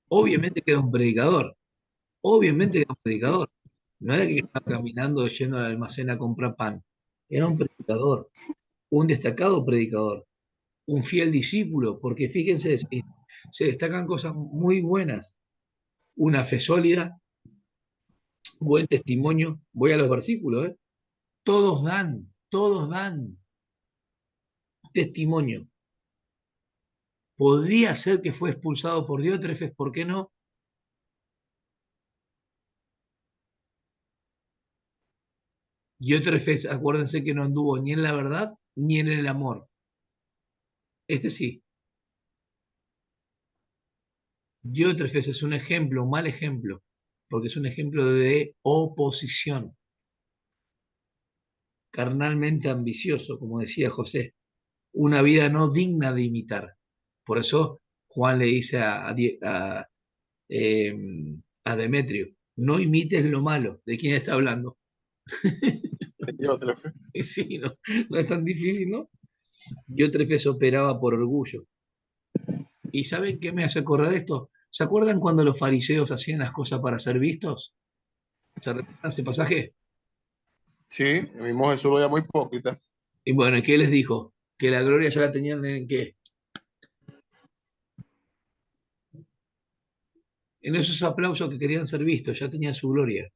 Obviamente que era un predicador, obviamente que era un ¿Sí? predicador. No era que estaba caminando yendo al almacén a comprar pan. Era un predicador, un destacado predicador, un fiel discípulo, porque fíjense, se destacan cosas muy buenas. Una fe sólida, buen testimonio. Voy a los versículos, ¿eh? Todos dan testimonio. Podría ser que fue expulsado por Diótrefes, ¿por qué no? Diótrefes, acuérdense que no anduvo ni en la verdad ni en el amor. Este sí. Diótrefes es un ejemplo, un mal ejemplo, porque es un ejemplo de oposición, carnalmente ambicioso, como decía José, una vida no digna de imitar. Por eso Juan le dice eh, a Demetrio, no imites lo malo. ¿De quién está hablando? Diótrefe. Sí, no, no es tan difícil, ¿no? Diótrefes operaba por orgullo. ¿Y saben qué me hace acordar esto? ¿Se acuerdan cuando los fariseos hacían las cosas para ser vistos? ¿Se recuerdan ese pasaje? Sí, vimos esto lo llamo hipócrita. Y bueno, ¿y qué les dijo? Que la gloria ya la tenían en qué? En esos aplausos que querían ser vistos, ya tenían su gloria.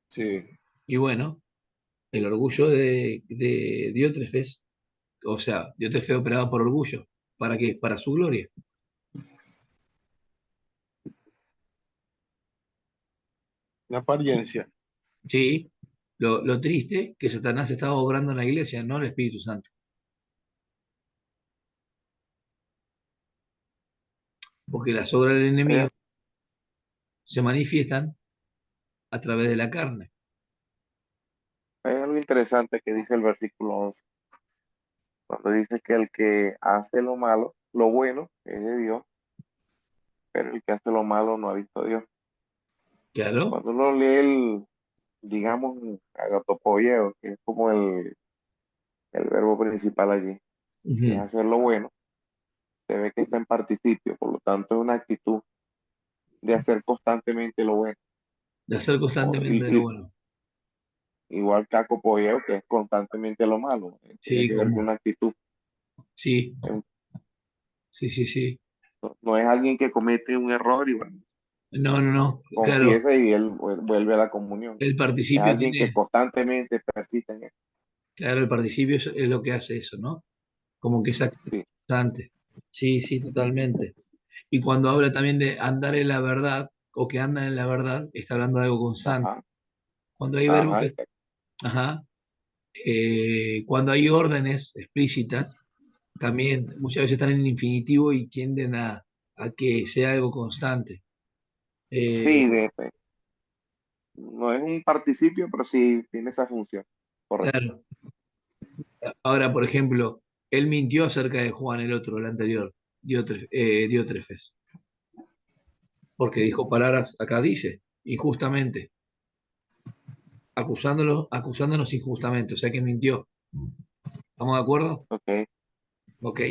Sí, Y bueno, el orgullo de Diótrefes, o sea, Diótrefes operaba por orgullo. ¿Para qué? Para su gloria. una apariencia. Sí, lo triste que Satanás estaba obrando en la iglesia, no el Espíritu Santo. Porque las obras del Hay, enemigo se manifiestan a través de la carne. hay algo interesante que dice el versículo 11, cuando dice que el que hace lo malo, lo bueno, es de Dios, pero el que hace lo malo no ha visto a Dios. Claro. Cuando uno lee digamos, agatopoieo, que es como el verbo principal allí, que es Ujú. hacer lo bueno, se ve que está en participio, por lo tanto es una actitud de hacer constantemente lo bueno. De hacer constantemente de lo bueno. Igual que acopoieo, que es constantemente lo malo, tiene Sí, que ver con como. una actitud. Sí, Eh, sí, sí, sí. No, no es alguien que comete un error y bueno, No, no, no. Claro, confiesa y él vuelve a la comunión. el Es participio alguien que tiene. constantemente persiste en eso. Claro, el participio es lo que hace eso, ¿no? Como que es Sí, constante. Sí, sí, totalmente. Y cuando habla también de andar en la verdad o que andan en la verdad, está hablando de algo constante. Ajá, Cuando hay verbos ajá, que, exacto. ajá, cuando hay órdenes explícitas, también muchas veces están en infinitivo y tienden a que sea algo constante. Eh, Sí, no es un participio, pero sí tiene esa función. Correcto. claro. Ahora, por ejemplo, él mintió acerca de Juan el otro, el anterior, Diótrefes, porque dijo palabras, acá dice, injustamente, acusándonos injustamente, o sea que mintió. ¿Estamos de acuerdo? Ok. Ok.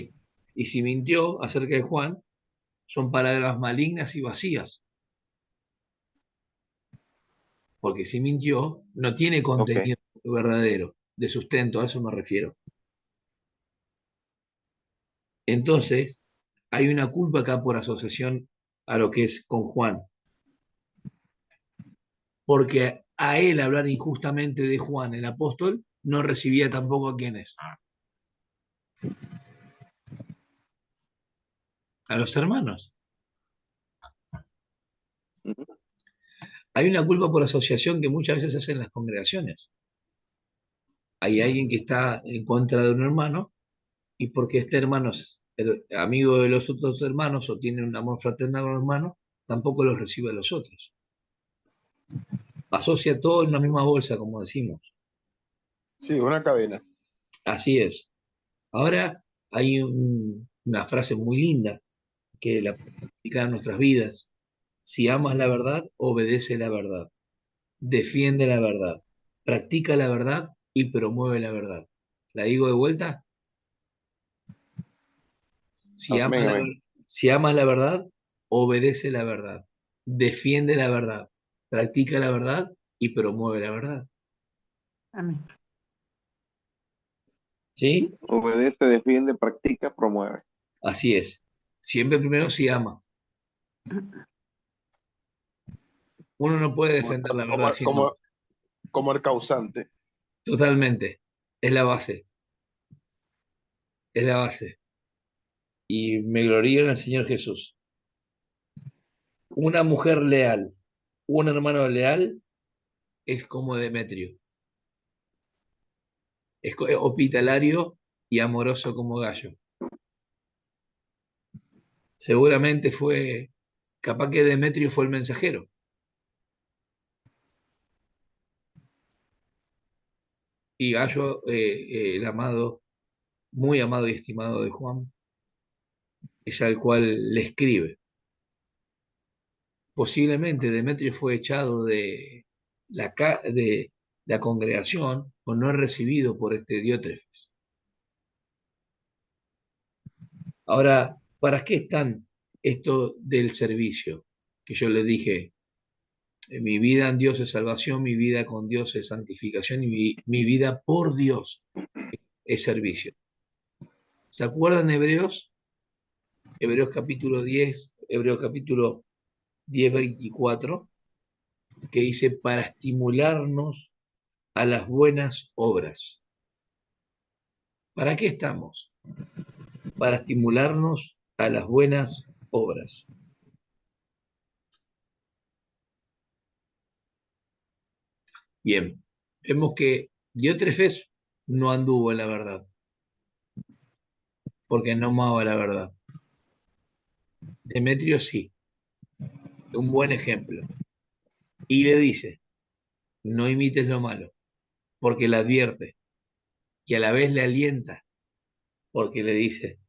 Y si mintió acerca de Juan, son palabras malignas y vacías, porque si mintió, no tiene Ok. contenido verdadero, de sustento, a eso me refiero. Entonces, hay una culpa acá por asociación a lo que es con Juan, porque a él hablar injustamente de Juan, el apóstol, no recibía tampoco a quienes, a los hermanos. Ujú. Hay una culpa por asociación que muchas veces se hace en las congregaciones. Hay alguien que está en contra de un hermano y porque este hermano es el amigo de los otros hermanos o tiene un amor fraternal con los hermanos, tampoco los recibe a los otros. Asocia todo en una misma bolsa, como decimos. Sí, una cadena. Así es. Ahora hay una frase muy linda que la podemos aplicar en nuestras vidas. Si amas la verdad, obedece la verdad, defiende la verdad, practica la verdad y promueve la verdad. ¿La digo de vuelta? Si amas Amén, la, amén. ver- si amas la verdad, obedece la verdad, defiende la verdad, practica la verdad y promueve la verdad. Amén. ¿Sí? Obedece, defiende, practica, promueve. Así es. Siempre primero si amas. Uno no puede Como, defender la verdad como, si no. como, como el causante. Totalmente. Es la base. Es la base. Y me glorío en el Señor Jesús. Una mujer leal, un hermano leal es como Demetrio. Es hospitalario y amoroso como Gallo. Seguramente capaz que Demetrio fue el mensajero. Y Gallo, el amado, muy amado y estimado de Juan, es al cual le escribe. Posiblemente Demetrio fue echado de la congregación o no recibido por este Diótrefes. Ahora, ¿para qué están esto del servicio? Que yo les dije, mi vida en Dios es salvación, mi vida con Dios es santificación y mi vida por Dios es servicio. ¿Se acuerdan Hebreos? Hebreos capítulo 10, Hebreos capítulo 10, 24, que dice para estimularnos a las buenas obras. ¿Para qué estamos? Para estimularnos a las buenas obras. Bien, vemos que Diótrefes no anduvo en la verdad, porque no amaba la verdad. Demetrio sí, un buen ejemplo. Y le dice, no imites lo malo, porque le advierte, y a la vez le alienta, porque le dice,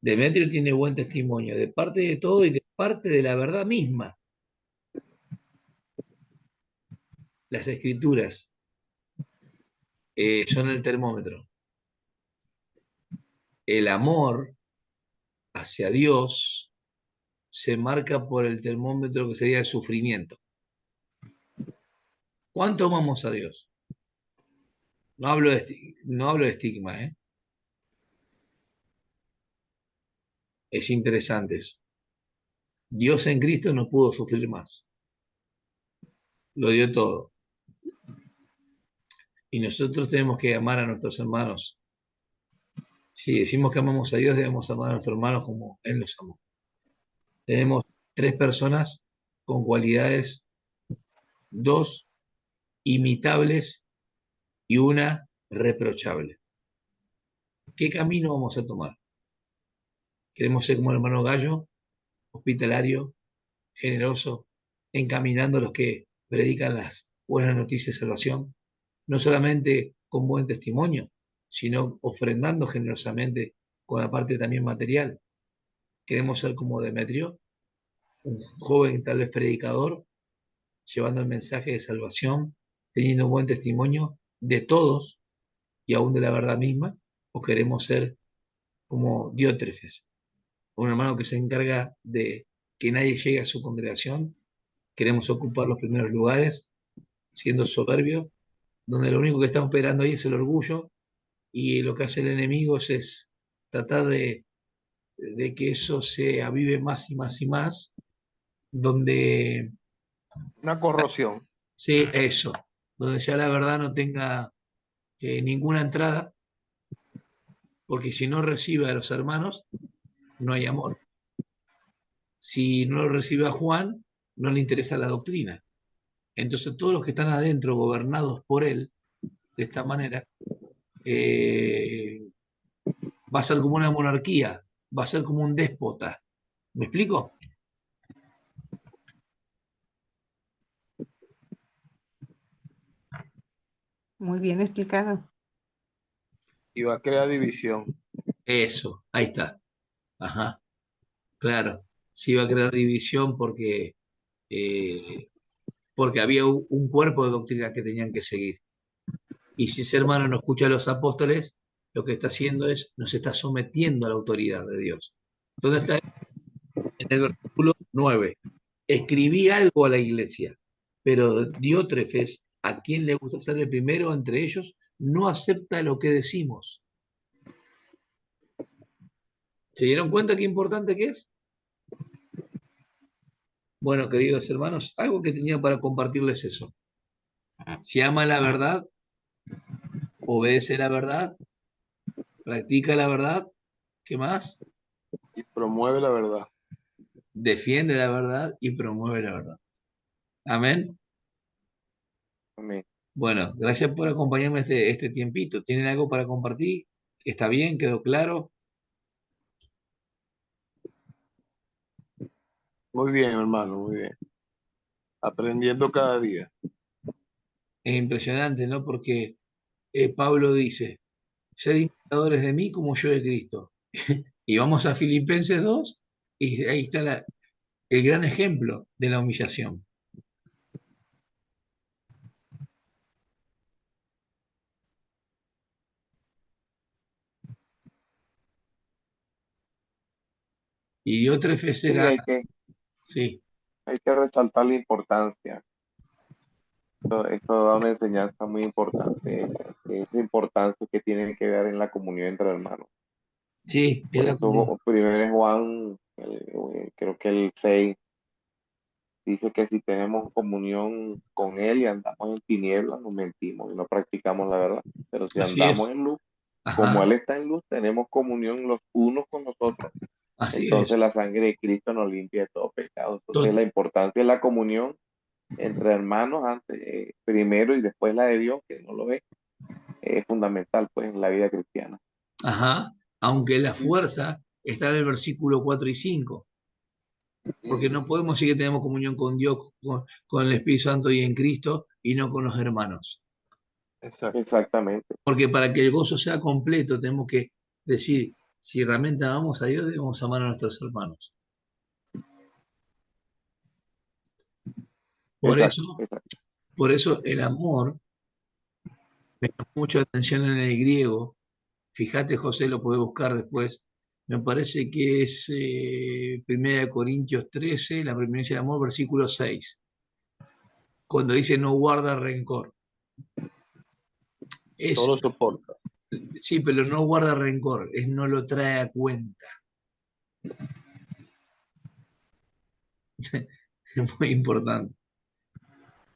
Demetrio tiene buen testimonio de parte de todo y de parte de la verdad misma. Las escrituras son el termómetro. El amor hacia Dios se marca por el termómetro que sería el sufrimiento. ¿Cuánto amamos a Dios? No hablo de estigma, ¿eh? Es interesante eso. Dios en Cristo no pudo sufrir más. Lo dio todo. Y nosotros tenemos que amar a nuestros hermanos Si decimos que amamos a Dios, debemos amar a nuestros hermanos como Él nos amó. Tenemos tres personas con cualidades, dos imitables y una reprochable. ¿Qué camino vamos a tomar? ¿Queremos ser como el hermano Gallo, hospitalario, generoso, encaminando a los que predican las buenas noticias de salvación, no solamente con buen testimonio, sino ofrendando generosamente con la parte también material? Queremos ser como Demetrio, un joven tal vez predicador, llevando el mensaje de salvación, teniendo un buen testimonio de todos y aún de la verdad misma, o queremos ser como Diótrefes, un hermano que se encarga de que nadie llegue a su congregación, queremos ocupar los primeros lugares, siendo soberbios, donde lo único que está operando ahí es el orgullo, y lo que hace el enemigo es tratar de que eso se avive más y más y más, donde, Una corrosión. sí, eso, donde ya la verdad no tenga ninguna entrada, porque si no recibe a los hermanos, no hay amor. Si no lo recibe a Juan, no le interesa la doctrina. Entonces todos los que están adentro, gobernados por él, de esta manera, eh, va a ser como una monarquía, va a ser como un déspota. ¿Me explico? Muy bien explicado. Y va a crear división. Eso, ahí está. Ajá, claro. Sí va a crear división eh, porque había un cuerpo de doctrina que tenían que seguir. Y si ese hermano no escucha a los apóstoles, lo que está haciendo es, nos está sometiendo a la autoridad de Dios. ¿Dónde está? En el versículo 9. Escribí algo a la iglesia, pero Diótrefes, a quien le gusta ser el primero entre ellos, no acepta lo que decimos. ¿Se dieron cuenta qué importante que es? Bueno, queridos hermanos, algo que tenía para compartirles eso. Si ama la verdad, obedece la verdad, practica la verdad, ¿qué más? Y promueve la verdad. Defiende la verdad y promueve la verdad. Amén. Amén. Bueno, gracias por acompañarme este tiempito. ¿Tienen algo para compartir? ¿Está bien? ¿Quedó claro? Muy bien, hermano, muy bien. Aprendiendo cada día. Es impresionante, ¿no? Porque Pablo dice, sed imitadores de mí como yo de Cristo. Y vamos a Filipenses 2 y ahí está el gran ejemplo de la humillación. Y otra vez Sí, era, sí, hay que resaltar la importancia. Esto da una enseñanza muy importante, es la importancia que tiene que ver en la comunión entre hermanos. sí, es Por la comunión. eso, primero Juan, creo que el 6 dice que si tenemos comunión con Él y andamos en tinieblas, nos mentimos y no practicamos la verdad. Pero si Así andamos es. en luz, como Ajá, Él está en luz, tenemos comunión los unos con los otros. así Entonces es. la sangre de Cristo nos limpia de todo pecado. Entonces To- la importancia de la comunión entre hermanos antes, primero y después la de Dios, que no lo ve, es fundamental pues en la vida cristiana. Ajá, aunque la fuerza está en el versículo 4 y 5, porque no podemos decir que tenemos comunión con Dios, con el Espíritu Santo y en Cristo, y no con los hermanos. Exacto. Exactamente, Porque para que el gozo sea completo, tenemos que decir, si realmente amamos a Dios, debemos amar a nuestros hermanos. Por exacto, eso, exacto. por eso el amor me llama mucho la atención en el griego. Fíjate, José, lo puede buscar después. Me parece que es 1 Corintios 13, la preeminencia del amor, versículo 6, cuando dice no guarda rencor. Todo Es, lo soporta. sí, pero no guarda rencor, es no lo trae a cuenta. Es muy importante.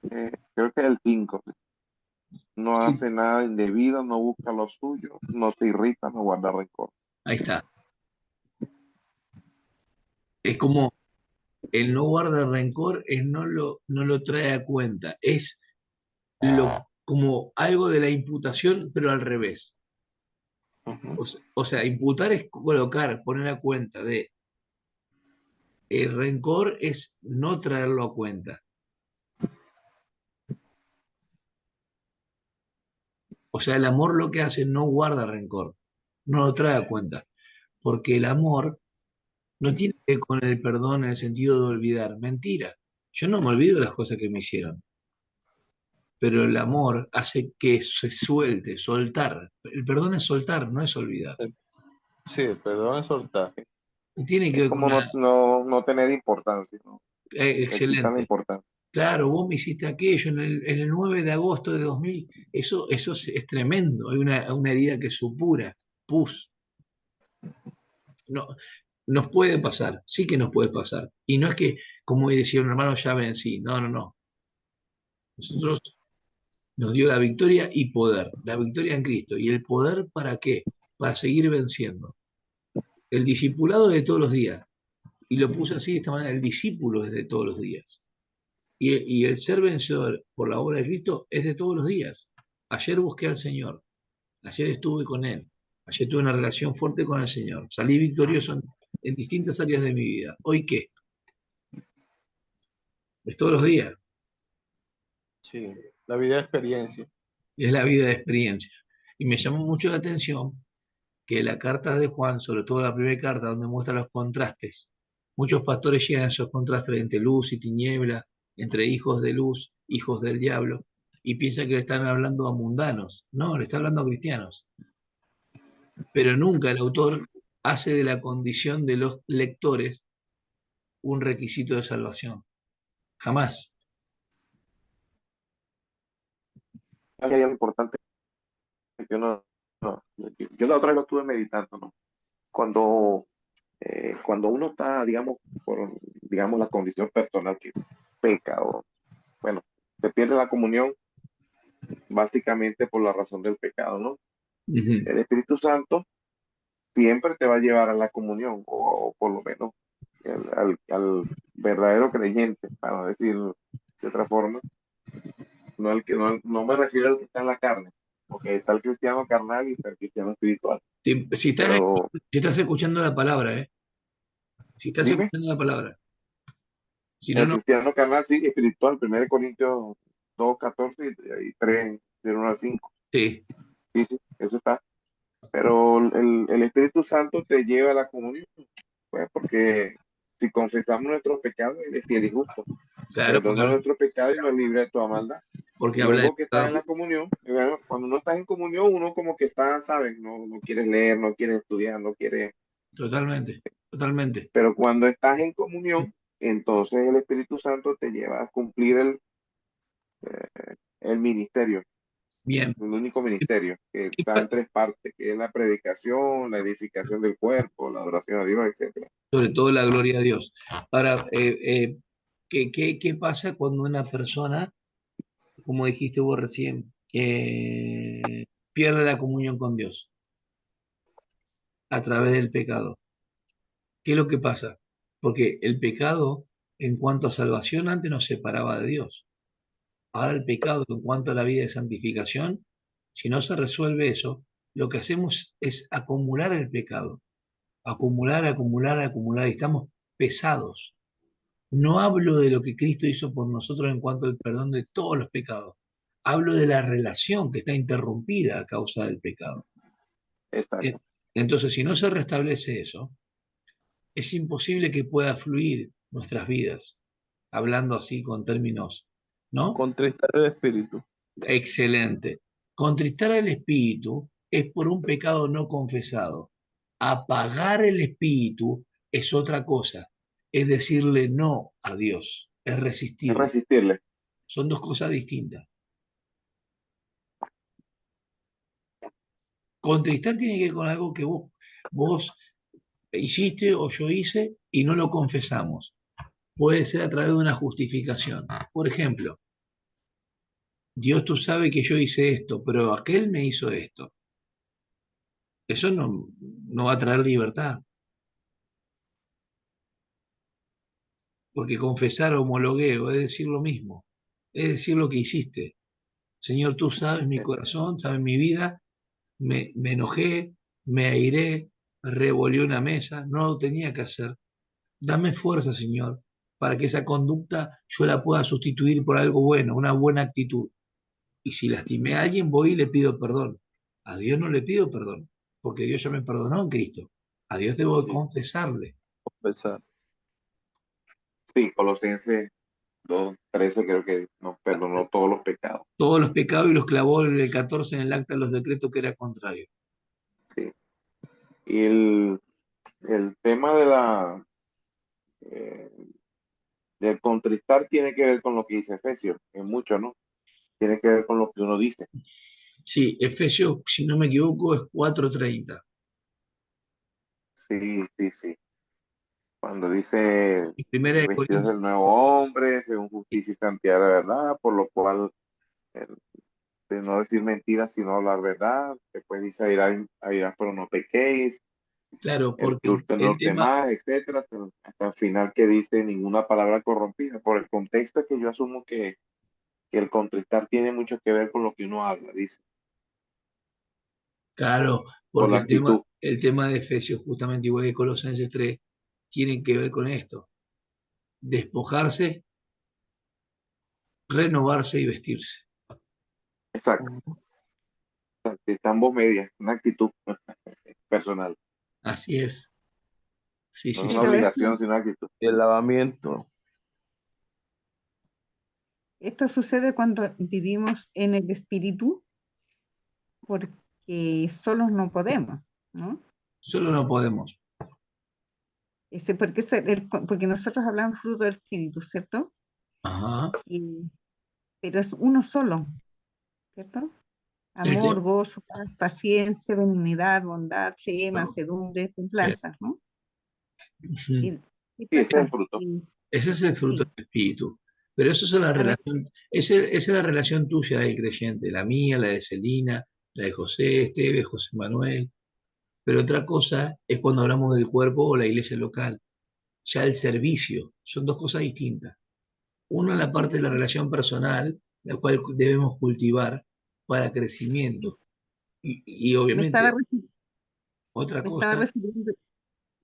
Creo que es el 5, no Sí, hace nada indebido, no busca lo suyo, no se irrita, no guarda rencor. ahí está. Es como el no guarda rencor, es no lo trae a cuenta. Es como algo de la imputación, pero al revés. Ujú. O sea, imputar es colocar, poner a cuenta de. El rencor es no traerlo a cuenta. O sea, el amor lo que hace no guarda rencor, no lo trae a cuenta. Porque el amor no tiene que ver con el perdón en el sentido de olvidar. Mentira. Yo no me olvido de las cosas que me hicieron. Pero el amor hace que se suelte, soltar. El perdón es soltar, no es olvidar. Sí, perdón es soltar. Y tiene que Es ver con como una... no tener importancia, ¿no? Le quitan la excelente. importancia. Claro, vos me hiciste aquello en el 9 de agosto de 2000. Eso es tremendo. Hay una herida que supura, pus. No, nos puede pasar, sí que nos puede pasar. Y no es que, como decía un hermano, ya vencí. No, no, no. Nosotros nos dio la victoria y poder. La victoria en Cristo. ¿Y el poder para qué? Para seguir venciendo. El discipulado es de todos los días. Y lo puse así de esta manera, el discípulo es de todos los días. Y el ser vencedor por la obra de Cristo es de todos los días. Ayer busqué al Señor, ayer estuve con Él, ayer tuve una relación fuerte con el Señor, salí victorioso en distintas áreas de mi vida. ¿Hoy qué? Es todos los días, Sí, la vida de experiencia. es la vida de experiencia. Y me llamó mucho la atención que la carta de Juan, sobre todo la primera carta donde muestra los contrastes, muchos pastores llegan a esos contrastes entre luz y tiniebla, entre hijos de luz, hijos del diablo, y piensan que le están hablando a mundanos. No, le está hablando a cristianos. Pero nunca el autor hace de la condición de los lectores un requisito de salvación. Jamás. Hay algo importante que yo la otra vez lo estuve meditando, ¿no? Cuando, cuando uno está, digamos, por, digamos, la condición personal que peca o, bueno, se pierde la comunión básicamente por la razón del pecado, ¿no? Ujú. El Espíritu Santo siempre te va a llevar a la comunión, o por lo menos al verdadero creyente, para no decir de otra forma, no, no me refiero al que está en la carne, porque está el cristiano carnal y está el cristiano espiritual. Pero Si estás escuchando la palabra, ¿eh? Si estás dime, escuchando la palabra. Si no, el no. cristiano carnal sí, espiritual, 1 Corintios 2:14 y 3, del 1 al 5. Sí, Sí, sí, eso está. Pero el Espíritu Santo te lleva a la comunión, pues, porque si confesamos nuestros pecados, Él es fiel y justo. claro, Perdona nuestros pecados y nos libre de toda maldad. porque habla de Luego que estás pecado. en la comunión, bueno, cuando uno está en comunión, uno como que está, ¿sabes? No quieres leer, no quieres estudiar, no quieres. Totalmente, totalmente. Pero cuando estás en comunión, entonces el Espíritu Santo te lleva a cumplir el ministerio, Bien. el único ministerio, que ¿Qué está en tres partes, que es la predicación, la edificación del cuerpo, la adoración a Dios, etcétera. Sobre todo la gloria a Dios. Ahora, ¿qué pasa cuando una persona, como dijiste vos recién, pierde la comunión con Dios a través del pecado? ¿Qué es lo que pasa? Porque el pecado, en cuanto a salvación, antes nos separaba de Dios. Ahora el pecado, en cuanto a la vida de santificación, si no se resuelve eso, lo que hacemos es acumular el pecado. Acumular, acumular, acumular. Y estamos pesados. No hablo de lo que Cristo hizo por nosotros en cuanto al perdón de todos los pecados. Hablo de la relación que está interrumpida a causa del pecado. Eh, Exacto. Entonces, si no se restablece eso, es imposible que pueda fluir nuestras vidas, hablando así con términos, ¿no? Contristar el espíritu. Excelente. Contristar al espíritu es por un pecado no confesado. Apagar el espíritu es otra cosa. Es decirle no a Dios, es Es resistirle. resistirle. Son dos cosas distintas. Contristar tiene que ver con algo que vos hiciste o yo hice y no lo confesamos. Puede ser a través de una justificación. Por ejemplo, Dios, tú sabes que yo hice esto, pero aquel me hizo esto. Eso no va a traer libertad, porque confesar homologueo es decir lo mismo, es decir lo que hiciste. Señor, tú sabes mi corazón, sabes mi vida, me enojé, me airé, revolví una mesa, no lo tenía que hacer. Dame fuerza, Señor, para que esa conducta yo la pueda sustituir por algo bueno, una buena actitud. Y si lastimé a alguien, voy y le pido perdón. A Dios no le pido perdón, porque Dios ya me perdonó en Cristo. A Dios debo Sí, confesarle Pensar. sí, Colosenses 2:13 creo que nos perdonó todos los pecados. todos los pecados y los clavó en el 14 en el acta de los decretos que era contrario. Sí. Y el tema eh, del contristar tiene que ver con lo que dice Efesios, en mucho, ¿no? Tiene que ver con lo que uno dice. Sí, Efesios, si no me equivoco, es 4:30. Sí, sí, sí. Cuando dice Y Primera de vestidos Corintios, del nuevo hombre, según justicia y santidad de la verdad, por lo cual eh, de no decir mentiras, sino hablar verdad. Después dice airás, pero no pequéis, claro, el porque culto en el los tema, demás, etcétera, hasta el final que dice ninguna palabra corrompida. Por el contexto que yo asumo que el contristar tiene mucho que ver con lo que uno habla, dice, claro, por porque la actitud. el tema de Efesios, justamente igual que Colosenses 3, tiene que ver con esto: despojarse, renovarse y vestirse. Exacto. Está ambos medias, una actitud personal. Así es. Sí, No sí, es una sí, Pero sí. obligación, sino una actitud. Y el lavamiento. esto sucede cuando vivimos en el espíritu, porque solos no podemos, ¿no? Solo no podemos. Porque nosotros hablamos fruto del espíritu, ¿cierto? Ajá. Y- pero es uno solo, ¿cierto? El Amor, te- gozo, paz, paciencia, benignidad, bondad, fe, mansedumbre, sí. templanza, ¿no? Ujú. Y, ¿qué Sí, ese es el pasa? fruto. Ese es el fruto Sí, del espíritu. Pero eso es la a ver, relación, esa es la relación tuya del creyente, la mía, la de Celina, la de José, Esteve, José Manuel. Pero otra cosa es cuando hablamos del cuerpo o la iglesia local. Ya el servicio, son dos cosas distintas. Uno es la parte de la relación personal, la cual debemos cultivar para crecimiento. Y me estaba, obviamente, refi- otra me estaba cosa, refiriendo,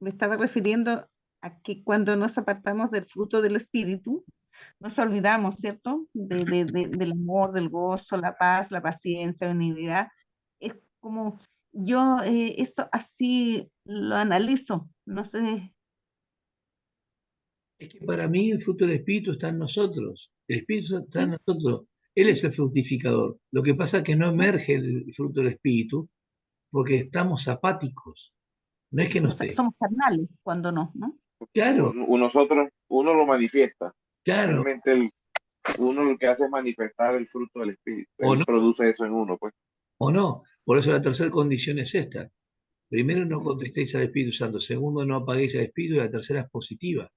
me estaba refiriendo a que cuando nos apartamos del fruto del espíritu, nos olvidamos, ¿cierto? Del amor, del gozo, la paz, la paciencia, la unidad. Es como yo eso así lo analizo, no sé. es que para mí el fruto del espíritu está en nosotros. El espíritu está en ¿Sí? nosotros. Él es el fructificador. Lo que pasa es que no ¿No? emerge el fruto del espíritu porque estamos apáticos. No es que no O sea, esté. somos carnales cuando no, ¿no? Claro, Nosotros, uno lo manifiesta. claro. Realmente uno lo que hace es manifestar el fruto del Espíritu. O Él no, produce eso en uno, pues. o no. Por eso la tercera condición es esta. Primero, no contristéis al Espíritu Santo. Segundo, no apaguéis al Espíritu. Y la tercera es positiva.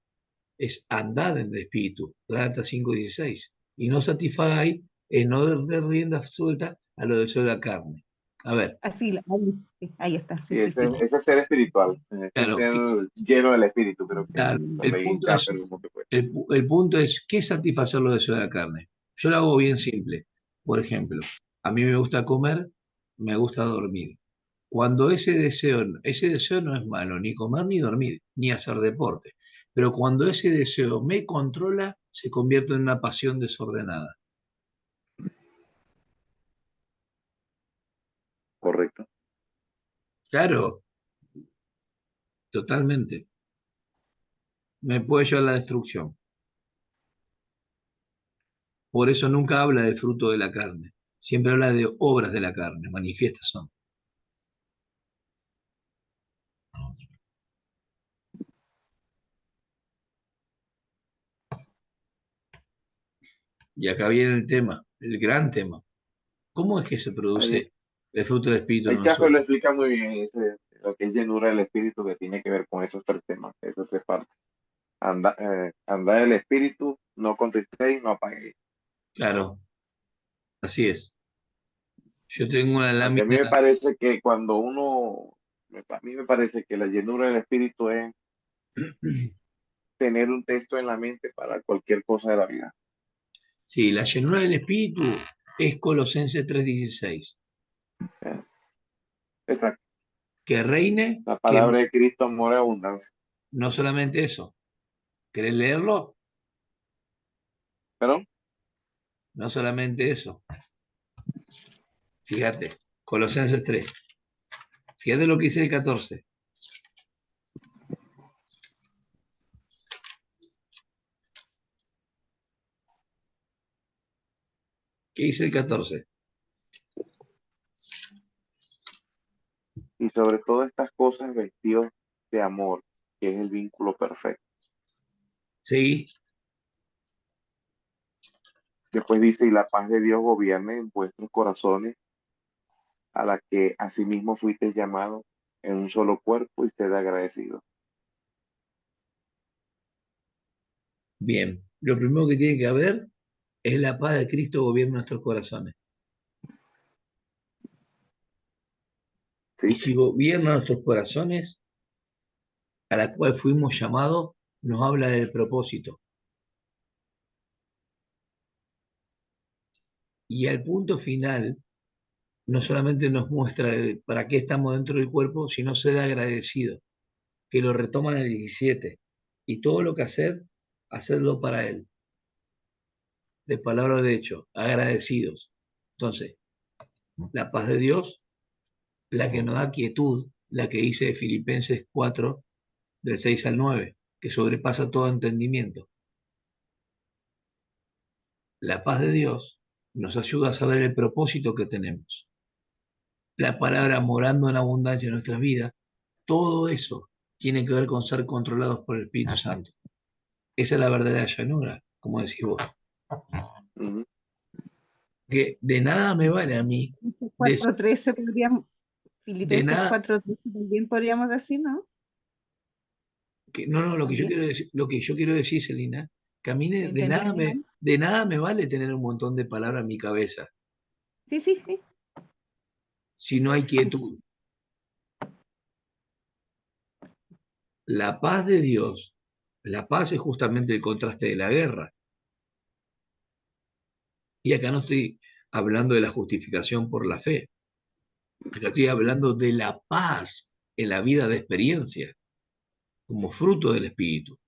Es andad en el Espíritu. Gálatas 5:16. Y no satisfagáis, no de rienda suelta a lo deseo de la carne. A ver, Así, ahí, sí, ahí está, sí, Sí, sí, sí. ese es ser espiritual, ese claro, ser lleno del Espíritu, creo que claro, lo leí en Chapter, como que fue. el punto es, ¿qué es satisfacer los deseos de la carne? Yo lo hago bien simple. Por ejemplo, a mí me gusta comer, me gusta dormir. Cuando ese deseo no es malo, ni comer ni dormir, ni hacer deporte. Pero cuando ese deseo me controla, se convierte en una pasión desordenada. Correcto. Claro, totalmente. Me puede llevar a la destrucción. Por eso nunca habla de fruto de la carne. Siempre habla de obras de la carne, manifiestas son. Y acá viene el tema, el gran tema. ¿Cómo es que se Ahí, produce el fruto del Espíritu en ahí Chapter lo nosotros? explica muy bien, lo que es llenura del Espíritu, que tiene que ver con esos tres temas, esas tres partes. Andar el Espíritu, no contristéis, no apaguéis. Claro, Así es. Yo tengo una Porque a mí lámina, me parece que cuando a mí me parece que la llenura del Espíritu es tener un texto en la mente para cualquier cosa de la vida. sí, la llenura del Espíritu es Colosenses 3:16. ¿Eh? Exacto. Que reine, La que palabra de Cristo, amor y abundancia. no solamente eso. ¿Querés leerlo? Pero No solamente eso. Fíjate, Colosenses 3. Fíjate lo que dice el 14. ¿Qué dice el 14? y sobre todas estas cosas vestidos de amor, que es el vínculo perfecto. Sí, Después dice, y la paz de Dios gobierne en vuestros corazones, a la que asimismo fuisteis llamados en un solo cuerpo y sed agradecidos. bien. Lo primero que tiene que haber es la paz de Cristo gobierna nuestros corazones. Y ¿Sí? si gobierna nuestros corazones, a la cual fuimos llamados, nos habla del propósito. Y al punto final, no solamente nos muestra para qué estamos dentro del cuerpo, sino ser agradecido, que lo retoman en el 17. Y todo lo que hacer, hacerlo para Él, de palabra de hecho, agradecidos. Entonces, la paz de Dios, la que nos da quietud, la que dice Filipenses 4, del 6 al 9, que sobrepasa todo entendimiento. La paz de Dios nos ayuda a saber el propósito que tenemos. La palabra morando en abundancia en nuestras vidas, todo eso tiene que ver con ser controlados por el Espíritu Santo. Esa es la verdadera llanura, como decís vos. Ujú. Que de nada me vale a mí, Filipenses de, 4:13 podríamos, de Filipenses nada, 4:13 también podríamos decir, ¿no? no, lo que yo También, quiero decir, lo que yo quiero decir, Celina, que a mí ¿te entendí bien ahí? de nada me vale tener un montón de palabras en mi cabeza Sí, sí, sí. si no hay quietud. La paz de Dios, la paz es justamente el contraste de la guerra. Y acá no estoy hablando de la justificación por la fe, acá estoy hablando de la paz en la vida de experiencia, como fruto del Espíritu.